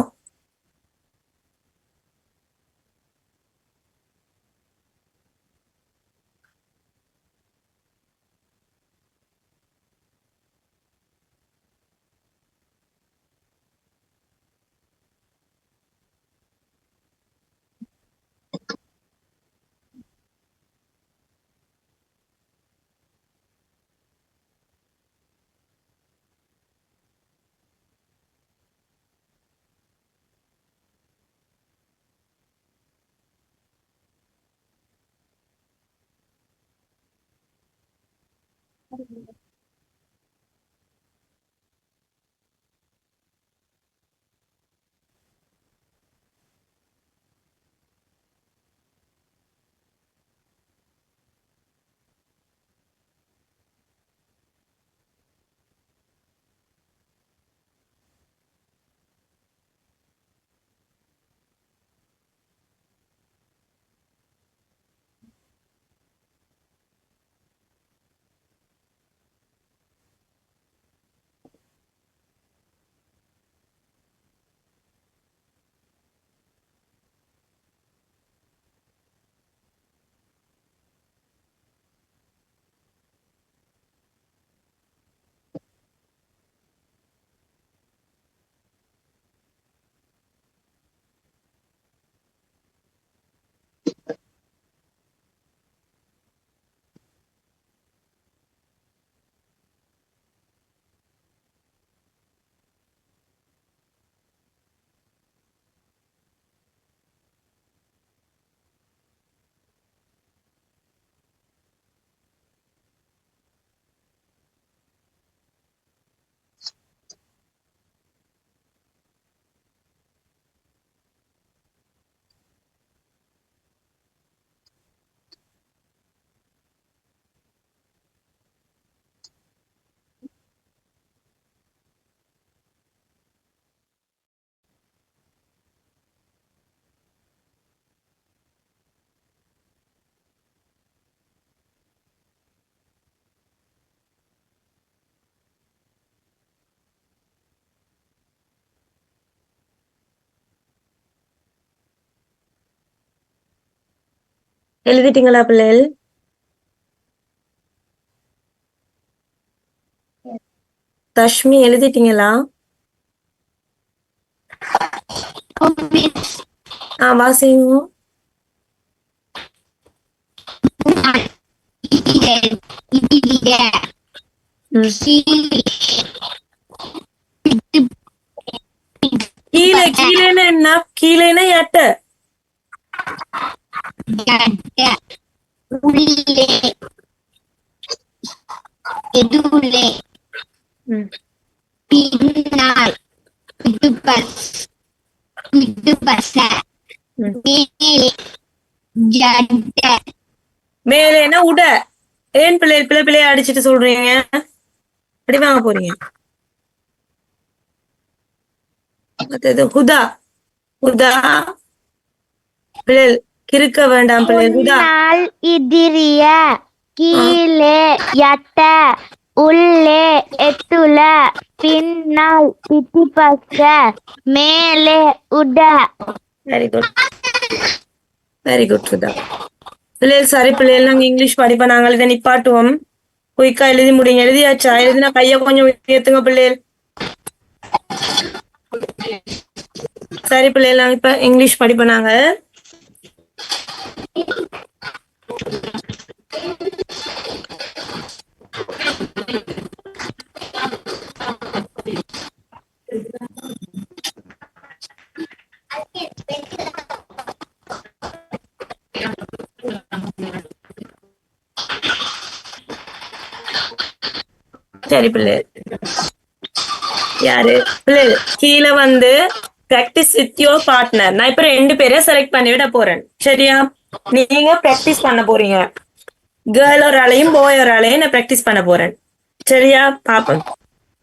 எழுதிட்டீங்களா பிள்ளைகள்? தஷ்மி எழுதிட்டீங்களா? வாசிங்க. கீழே. கீழேன்னா என்ன? கீழேன்னா எட்ட. உள்ளே எதுவுள்ளே பின்னால் பிட்டு பச மேலே ஜட்ட மேலேனா உட. ஏன் பிள்ளைய அடிச்சிட்டு சொல்றீங்க? அடி வாங்க போறீங்க. அடுத்தது ஹுதா. ஹுதா பிள்ளை கிறுக்க வேண்டாம் பிள்ளை. ஹுதா முன்னால் இதிரிய கீழே யட்ட உள்ளே எத்துல பின்னால் பிடிப்பக்க மேலே உட. வெரி குட், வெரி குட் ஹுதா. பிள்ளைகள் சரி பிள்ளைகள், நாங்க இங்கிலீஷ் படிப்போம். நாங்கள் இதை நிப்பாட்டுவோம். குயிக்கா எழுதி முடிங்க. எழுதியாச்சா? எழுதினா கைய கொஞ்சம் ஏத்துங்க பிள்ளைகள். சரி பிள்ளைகள், நாங்க இப்ப இங்கிலீஷ் படிப்போம். நாங்க சரி பிள்ளை யாரு பிள்ளை கீழே வந்து பிராக்டிஸ் வித் யோர் பார்ட்னர். நான் இப்ப 2 பேரை செலக்ட் பண்ணி விட போறேன். சரியா? நீங்க பிராக்டிஸ் பண்ண போறீங்க. கேர்ள் ஒரு ஆளையும் பாய் ஒரு ஆளையும் நான் பிராக்டிஸ் பண்ண போறேன். சரியா? பாப்போம்.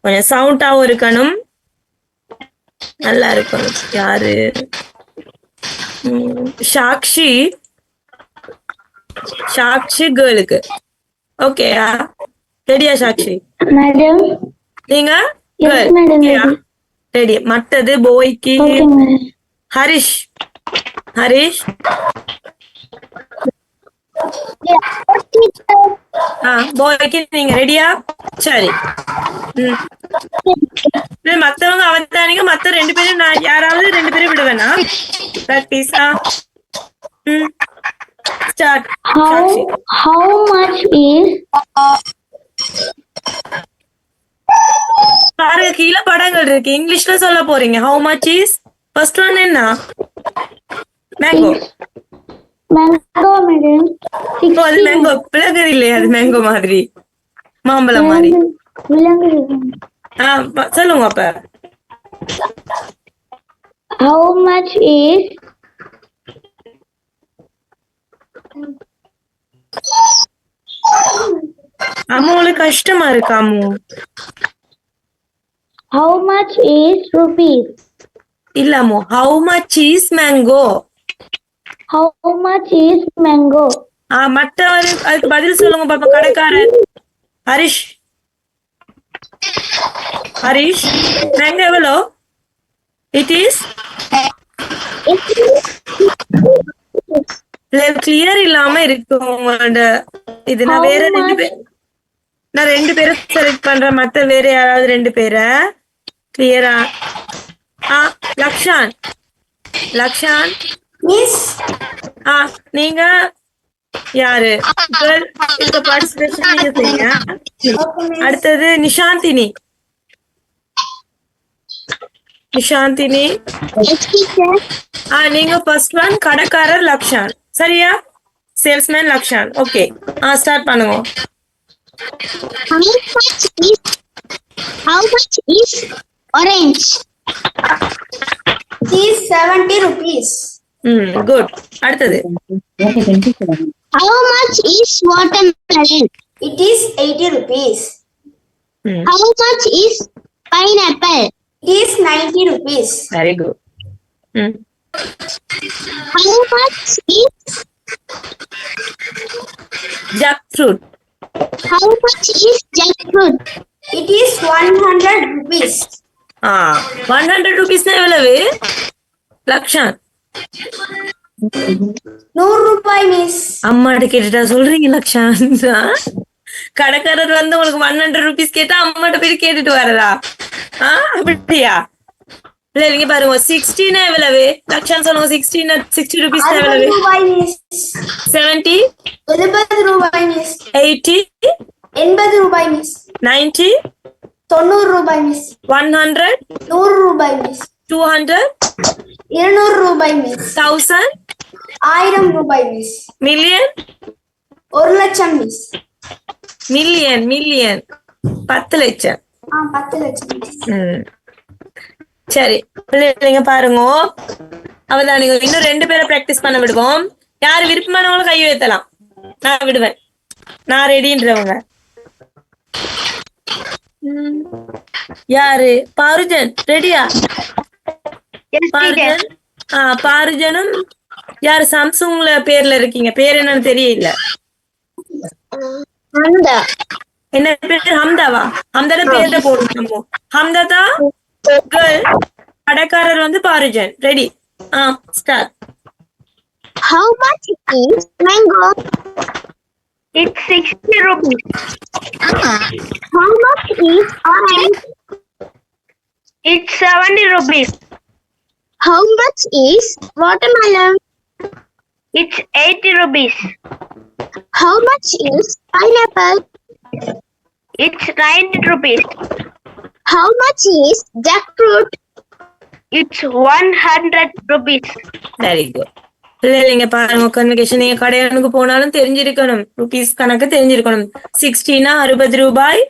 கொஞ்சம் சவுண்டாவும் இருக்கணும், நல்லா இருக்கணும். யாரு? சாக்ஷி. சாக்ஷி கேர்ளுக்கு. ஓகேயா? ரெடியா சாக்ஷி? மேடம் நீங்க Yes, madam, ரெடி. மத்தது போய்க்கு ஹரிஷ். ஹரிஷ் போய்க்கு நீங்க ரெடியா? சரி. மத்தவங்க அவதானிங்க. மத்த 2 பேரும் நான் யாராவது 2 பேரும் விடுவேனா? பிராக்டிஸா? ஸ்டார்ட். how much is பாருங்க, கீழே படங்கள் இருக்கு. இங்கிலீஷ்ல சொல்ல போறீங்க. How much is first one என்ன? மேங்கோ. mango madam இப்போ அது மேங்கோ பிளகு இல்லையா? அது மேங்கோ மாதிரி, மாம்பழம் மாதிரி. சொல்லுங்க அப்ப. how much is அம்மாவுக்கு கஷ்டமா இருக்கு. Ammu how much is rupees இல்ல Ammu, how much is mango. how much is mango மற்றவர் அதுக்கு பதில் சொல்லுங்க பாப்பா. கடைக்காரர் ஹரிஷ். ஹரிஷ் மேங்கோ எவ்வளோ? இட் இஸ் கிளியர் இல்லாம இருக்கு உங்களோட இது. நான் வேற 2 பேர், நான் 2 பேரை செலக்ட் பண்றேன். மத்த வேற யாராவது 2 பேரை கிளியரா? லக்ஷான். லக்ஷான் மிஸ் நீங்க யாரு? இந்த பார்ட்டிசிபேஷன் நீங்க செய்யுங்க. அடுத்தது நிஷாந்தினி. நிஷாந்தினி நீங்க ஃபர்ஸ்ட் ஒன். கடைக்காரர் லக்ஷான். சரியா? சேல்ஸ்மேன் லக்ஷான். ஓகே, ஸ்டார்ட் பண்ணுங்க. how much is orange it is 70 rupees. Good. அடுத்தது how much is watermelon It is 80 rupees. how much is pineapple It is 90 rupees. Very good. how much is jackfruit. how much is jackfruit It is 100 rupees. 100 rupees எவ்வளவு லக்ஷான்? 100 ரூபாய் miss. அம்மாட்ட கேட்டுட்டா சொல்றீங்க லக்ஷான்? கடைக்காரர் வந்து உங்களுக்கு 100 rupees கேட்டா அம்மாட்ட போய் கேட்டுட்டு வரதா? அப்படியா? இல்ல நீங்க பாருங்க, 16 எவ்வளவு லக்ஷான் சொல்லுங்க. 60 rupees எவ்வளவு? ரூபாய் மிஸ். 70 70 ரூபாய் மிஸ். 80 80 ரூபாய் மிஸ். 90 90 ரூபாய் மிஸ். 100 100 ரூபாய் மிஸ். 200 200 ரூபாய் மிஸ். 1000 1000 ரூபாய் மிஸ். மில்லியன் 1 லட்சம் மிஸ். மில்லியன் 10 லட்சம். 10 லட்சம் மிஸ். சரி பிள்ளைங்க பாருங்க, அவதானிங்க, இன்னும் 2 பேரை பிராக்டிஸ் பண்ண விடுவோம். யாரு விருப்பமானவங்களும் கை உயர்த்தலாம். நான் விடுவேன். நான் ரெடின்றவங்க. யாரு? பாருஜன் ரெடியா? பாருஜன். பாருஜனும் யாரு சாம்சங்ல பேர்ல இருக்கீங்க? பேர் என்னன்னு தெரியல. என்ன பேர்? ஹம்தாவா? ஹம்தாட பேர்ல போடுவோம். ஹம்தா தான் கேர்ள், கடைக்காரர் வந்து பாருஜன். Ready? Start. How much is mango? It's 60 rupees. How much is orange? It's 70 rupees. How much is watermelon? It's 80 rupees. How much is pineapple? It's 90 rupees. How much is jackfruit? It's 100 rupees. Very good. பிள்ளைங்க பாருங்க, convocation நீங்க கடையானுக்கு போனாலும் தெரிஞ்சிருக்கணும். Rupees கணக்கு தெரிஞ்சிருக்கணும். 60 60 ரூபாய்,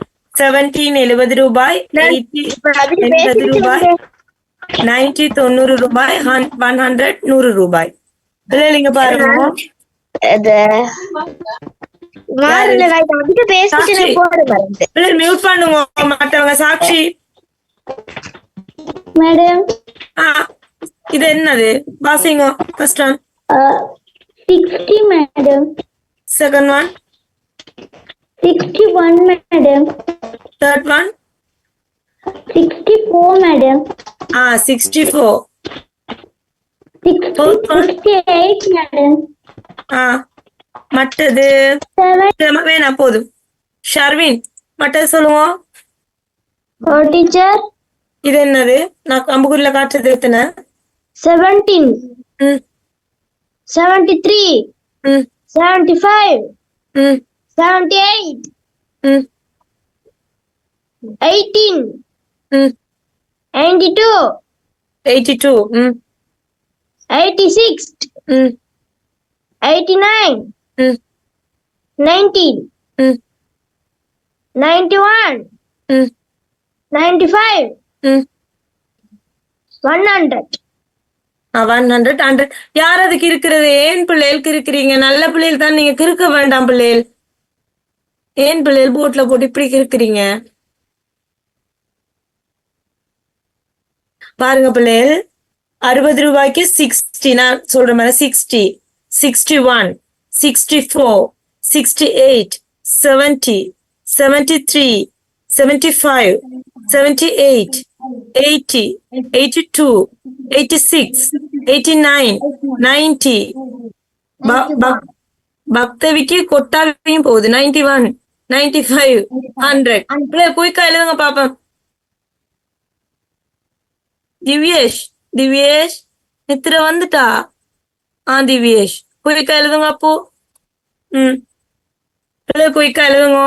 17 70 ரூபாய், 80 80 ரூபாய், 90 90 ரூபாய், 100 100 ரூபாய். பிள்ளைங்க பாருங்க. சாட்சி. பிள்ளை மியூட் பண்ணுங்க மற்றவங்க. சாட்சி. Madam, இது என்னது? வாசிங்க. First one. 60 madam. Second one. 61 madam. Third one. 64 madam. 64. 68 madam. மற்றது 7. வேணாம், போதும். ஷர்வின், மற்றது சொல்லுவோம். Oh teacher, இது என்னது? நான் அம்புக்குள்ள காட்டுறது எத்தனை? 17. ம் 73. ம் 75. ம் 78. ம் 18. ம் 92. 82. ம் 86. ம் 89. ம் 90. ம் 91. ம் 95. ம் 100. 100 100. யார் அதுக்கு இருக்கிறது? ஏன் பிள்ளைகளுக்கு இருக்கிறீங்க? நல்ல பிள்ளைகள் தான், நீங்க கிறுக்க வேண்டாம் பிள்ளைகள். ஏன் பிள்ளைகள் போட்ல போட்டு இப்படி இருக்கிறீங்க? பாருங்க பிள்ளைகள், 60 ரூபாய்க்கு 60, நான் சொல்ற மாதிரி 60, 61, 64, 68, 70, 73, 75, 78, 80, 82, 86, 89, 90. பக்தவிக்கு கொட்டாவியும் போகுது. 91, 95, 100. பிள்ளைகள் குயிக்கா எழுதுங்க பாப்போம். திவ்யேஷ், திவ்யேஷ் நித்திர வந்துட்டா? திவ்யேஷ் குயிக்கா எழுதுங்க அப்போ. குயிக்கா எழுதுங்க.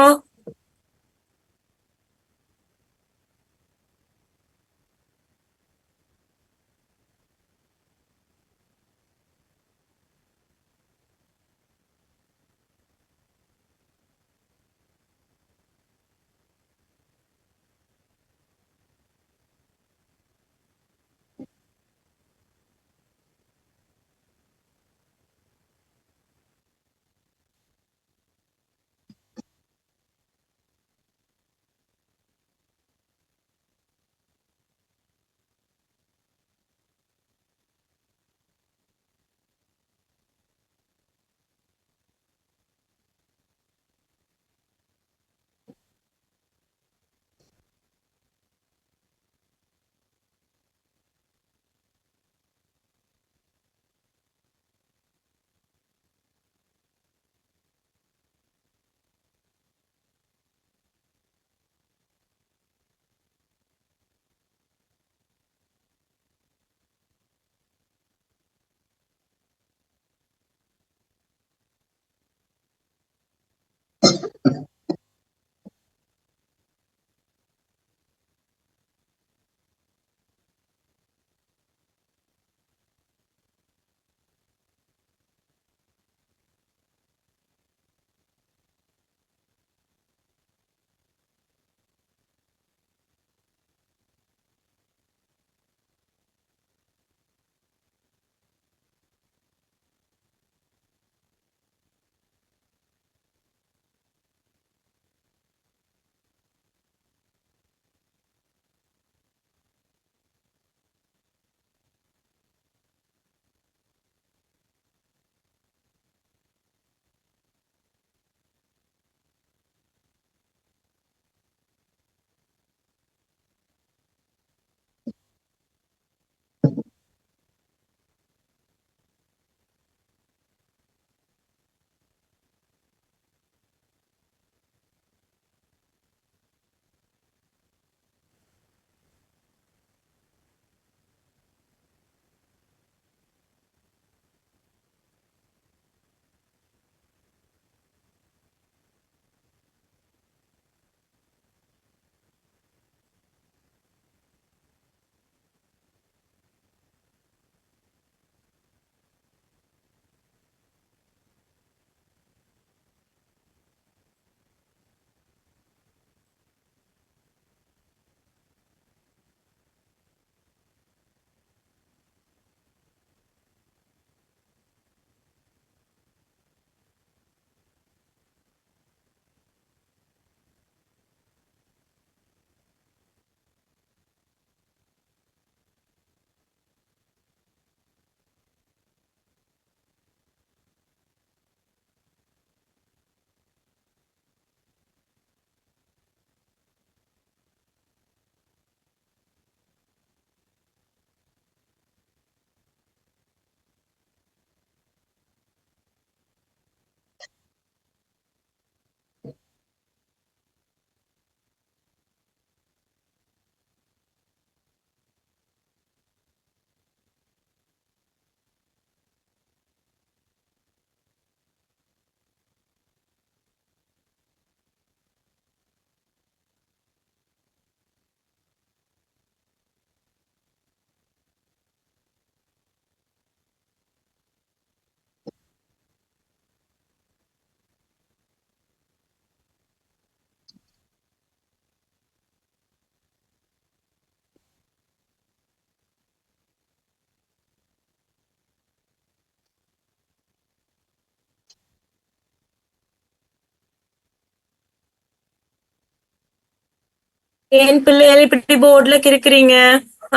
ஏன் பிள்ளைகள் இப்படி போர்ட்ல கிறுக்குறீங்க?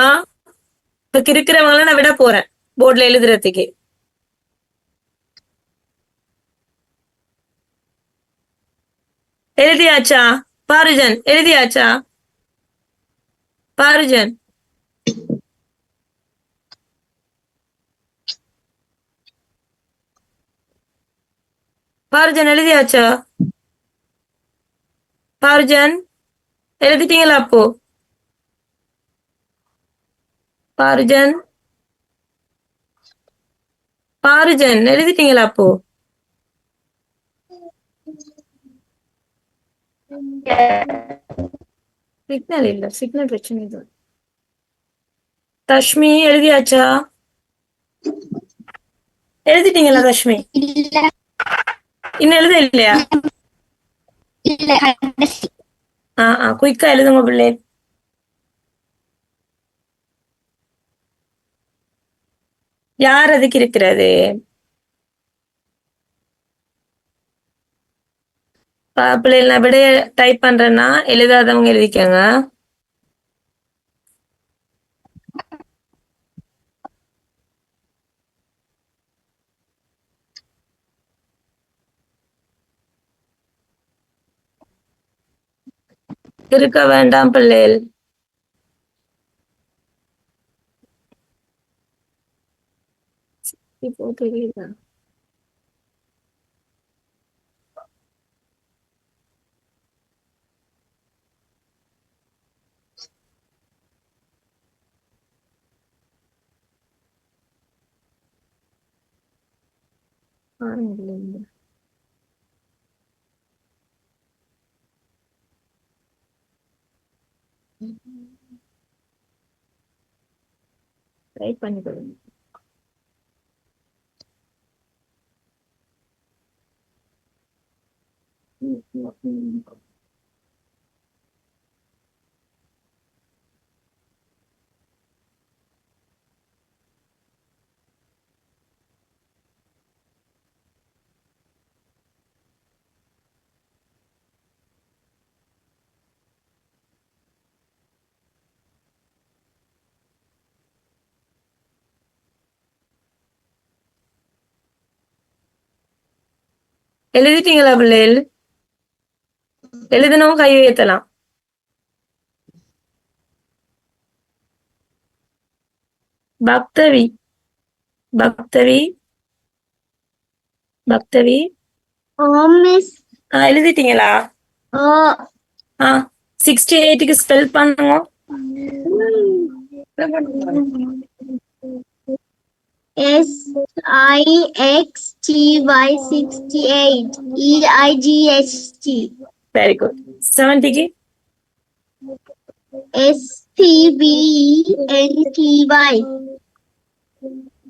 ஆ, இப்ப கிறுக்கிறவங்கள நான் விட போறேன் போர்ட்ல எழுதுறதுக்கு. எழுதியாச்சா பாருஜன்? எழுதியாச்சா பாருஜன்? பாருஜன் எழுதியாச்சா? பாருஜன் எழுதிட்டீங்களா அப்போ? பாருஜன் பாருஜன் எழுதிட்டீங்களா அப்போ? சிக்னல் இல்ல, சிக்னல் பிரச்சனை இது. தஷ்மி எழுதியாச்சா? எழுதிட்டீங்களா தஷ்மி? இன்னும் எழுத இல்லையா? குயிக்கா எழுதுங்க பிள்ளை. யார் அதுக்கு இருக்கிறது? பிள்ளைகள் நான் விட டைப் பண்றேன்னா எழுதாதவங்க எழுதிக்கங்க. இருக்க வேண்டாம் பிள்ளைகள். இப்போ தெரியுதா? ட்ரை பண்ணி கொடுங்க. எழுதிட்டீங்களா பிள்ளைகள்? எழுதினவும் கை உயர்த்தலாம். பக்தவி பக்தவி பக்தவி மிஸ். எழுதிட்டீங்களா? 68க்கு ஸ்பெல் பண்ணுங்க. SIXTY 68 EIGHT. Very good. 70க்கு SCBENTY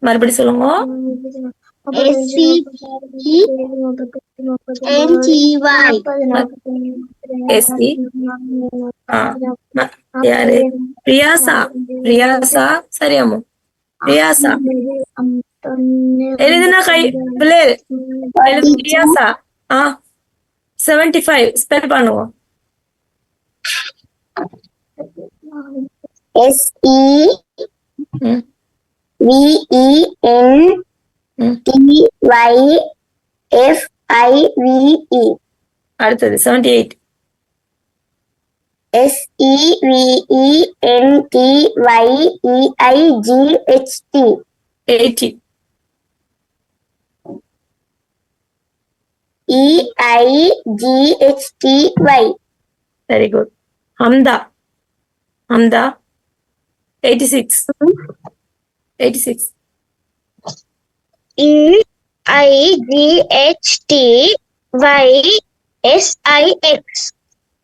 மறுபடி சொல்லுங்க. SCBENTY. யாரு? பிரியாசா. பிரியாசா சரியாமோ? பிரியாசா எழுதுனா கை பிள்ளைகள் எழுது. பிரியாசா 75 ஸ்பெல் பண்ணுவோம். SEVENTYFIVE. அடுத்தது 78. SEVENTYEIGHT. 80. EIGHTY. Very good. Hamda. Hamda. 86. 86. EIGHTYSIX.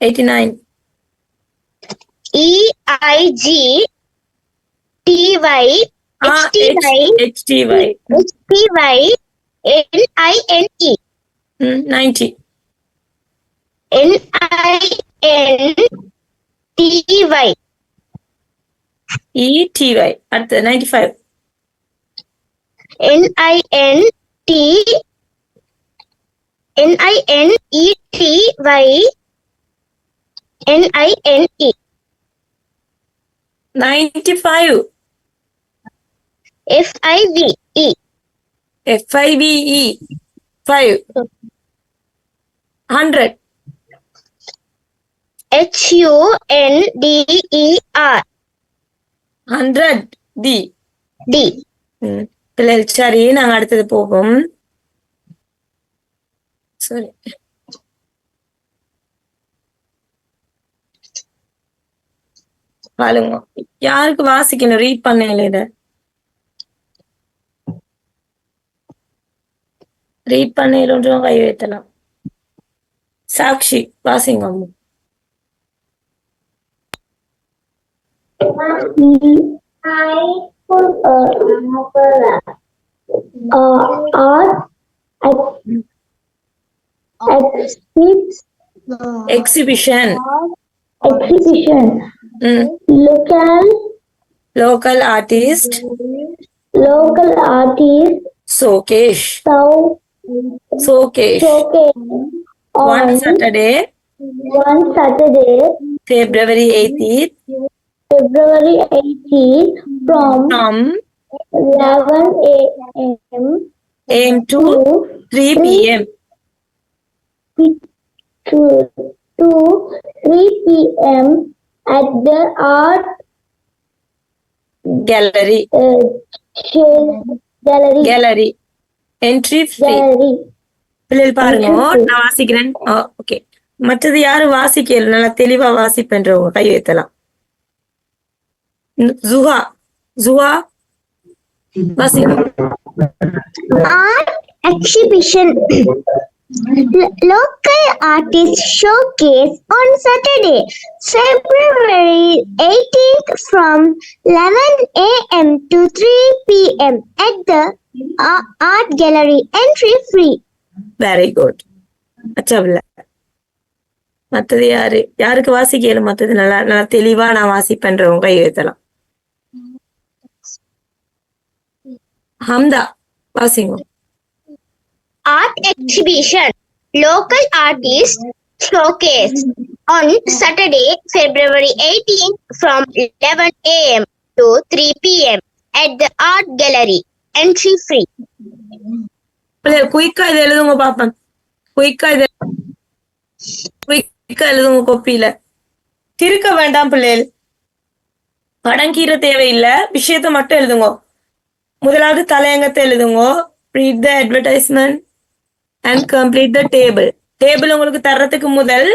89. EIGTY. HTY. NINE. 90. NINTY. ETY. அடுத்து 95. NINETY NINE. 95. FIVE. FIVE. 5. 100. HUNDER. 100. D. D. பிள்ளைகள் சரி நாங்க அடுத்தது போவோம். சரி பாருங்க யாருக்கு வாசிக்கணும் ரீட் பண்ணல இத ரீட் பண்ணலும் கை வைத்தலாம். சாக்ஷி வாசிங்க Ammu. Exhibition. Local artist. Showcase. One Saturday, February 18th, from 11 a.m. AM to 3 p.m. to 3 p.m. at the art Gallery. gallery. Entry free. Gallery. பிள்ளைகள் பாருங்க நான் வாசிக்கிறேன். ஓகே மற்றது யாரும் வாசிக்கல நல்லா தெளிவா வாசிப்பேன்றவங்க கை வைத்தலாம். ஜுஹா வாசிங்க. Art exhibition. Local artist showcase on Saturday, February 18th from 11 a.m. to 3 p.m. at the art gallery. Entry free. Very good. அச்சா பிள்ளை மத்தது யாருக்கு வாசிக்கல மத்தது நல்லா நல்லா தெளிவா நான் வாசிப்பேன்றவங்க கை வைத்தலாம். ஹம்தா வாசிங்க. Art exhibition. Local artist showcase on Saturday, February 18th from 11 a.m. to 3 p.m. at the art gallery. Entry free. பிள்ளைகள் குயிக்கா இதை எழுதுங்க பாப்பேன். குயிக்கா எழுதுங்க கொப்பியில திருக்க வேண்டாம் பிள்ளைகள். படம் கீற தேவையில்லை விஷயத்த மட்டும் எழுதுங்க. முதலாவது தலையங்கத்தை எழுதுங்க. read the advertisement and complete the table. Table உங்களுக்கு தர்றதுக்கு முதல்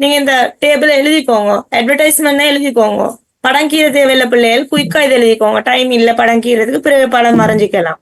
நீங்க இந்த டேபிள எழுதிக்கோங்க. அட்வர்டைஸ்மெண்ட் எழுதிக்கோங்க. படம் கீற தேவையில்லை பிள்ளைகள் குயிக்கா இதை எழுதிக்கோங்க. டைம் இல்லை படம் கீறதுக்கு பிறகு படம் மறைஞ்சிக்கலாம்.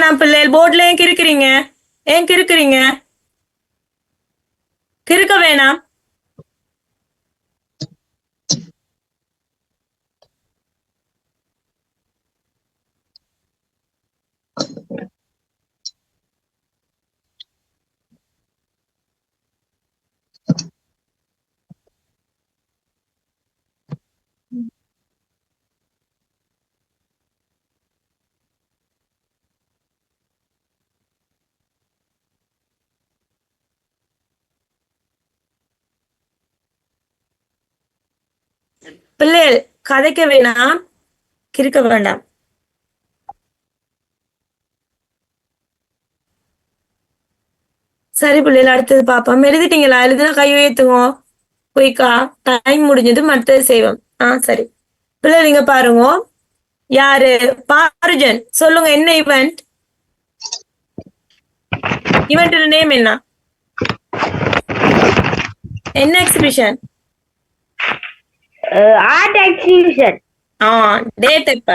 வேணாம் பிள்ளைகள், போர்ட்ல ஏன் கிறுக்குறீங்க? ஏன் கிறுக்குறீங்க? கிறுக்க வேணாம். பிள்ளைகள் கதைக்க வேணாம், கிறுக்க வேண்டாம். சரி பிள்ளைகள், அடுத்தது பாப்போம். எழுதிட்டீங்களா? எழுதுனா கை உயர்த்துங்க குயிக்கா. டைம் முடிஞ்சது, மற்றது செய்வோம். சரி பிள்ளைகள், நீங்க பாருங்க. யாரு? பாருஜன், சொல்லுங்க என்ன ஈவெண்ட்? ஈவெண்ட் நேம் என்ன? என்ன எக்ஸிபிஷன்? Art exhibition. டேட் எப்ப?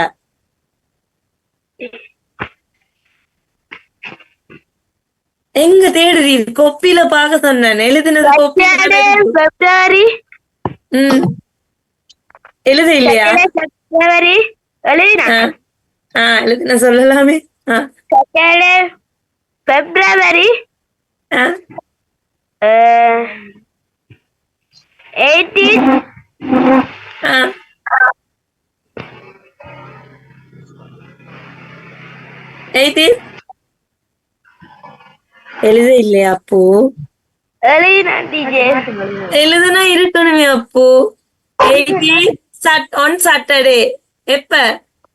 எங்க தேடுறீங்க? கொப்பில பாக்க சொன்னேன். எழுதுனது கொப்பில. February. எழுத இல்லையா? February. எழுதினா. எழுதுன சொல்லலாமே. Saturday, February 18. 18 எழுத இல்லையா அப்போ? எழுதினா டீச்சர். எழுதுனா இருக்கணுமே அப்போ. 18 on Saturday. எப்ப?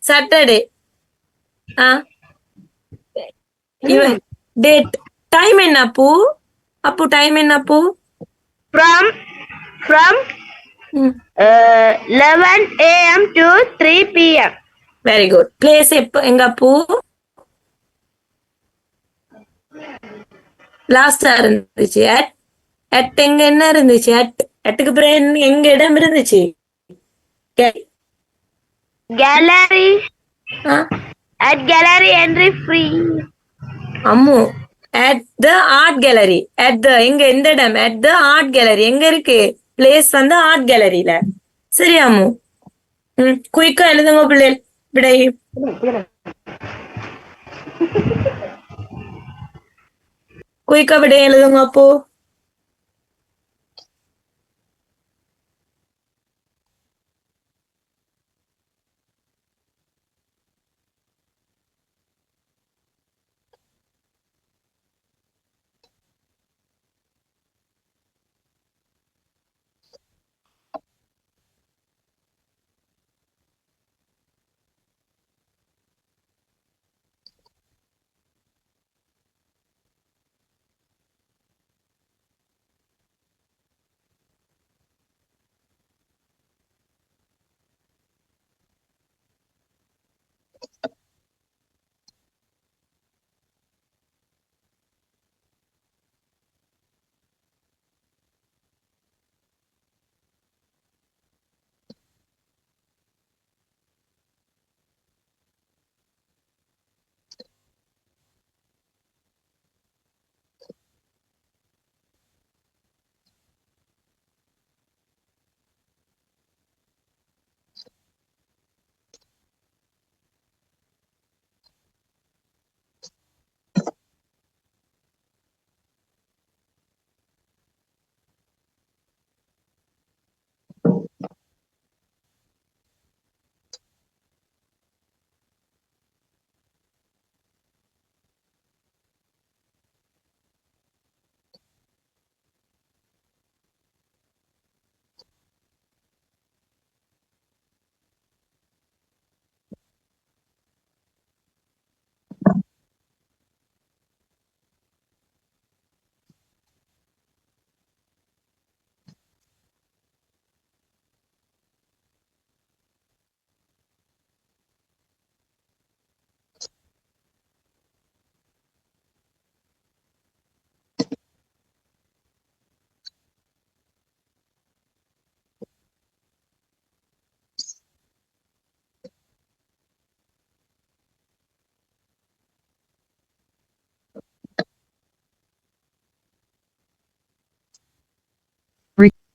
சாட்டர்டே. டேட். டைம் என்ன அப்போ? அப்போ டைம் என்ன அப்போ? From 11 a.m. to 3 p.m. Very good. Place எப்ப? எங்க அப்போ? லாஸ்டா இருந்துச்சு. அட் எங்க என்ன இருந்துச்சு? அட்டுக்கு பிறகு எங்க இடம் இருந்துச்சு? Gallery. At gallery entry free. அம்மு, அட் த ஆர்ட் கேலரி. எங்க எந்த இடம்? அட் த ஆர்ட் கேலரி எங்க இருக்கு? பிளேஸ் வந்து ஆர்ட் கேலரியில. சரி அம்மு. குயிக்கா எழுதுங்க பிள்ளை. விடை குயிக்கா விடை எழுதுங்க அப்போ.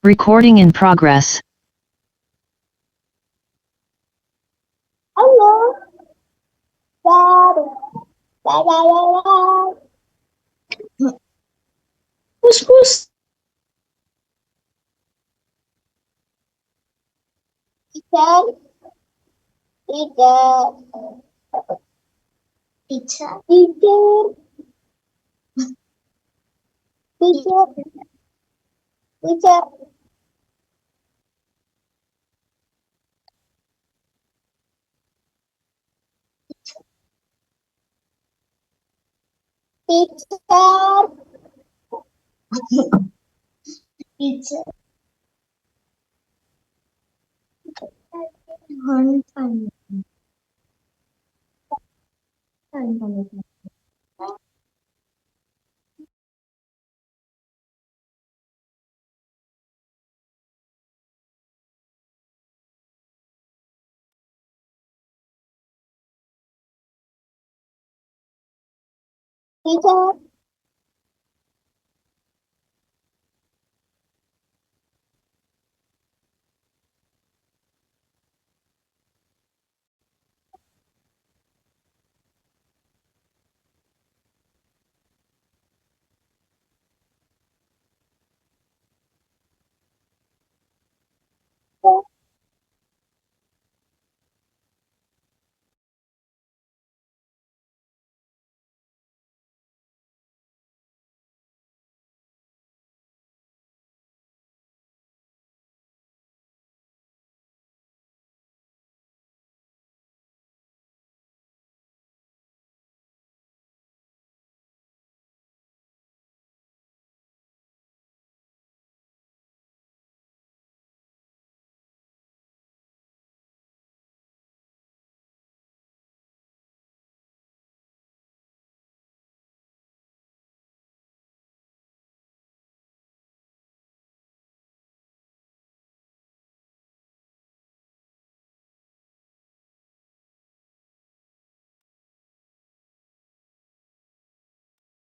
Recording in progress. Hello. Daddy. La la la la. Couscous. Teacher. Teacher. Teacher. Teacher. Teacher. Teacher. Teacher. Teacher. Teacher.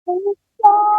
Teacher.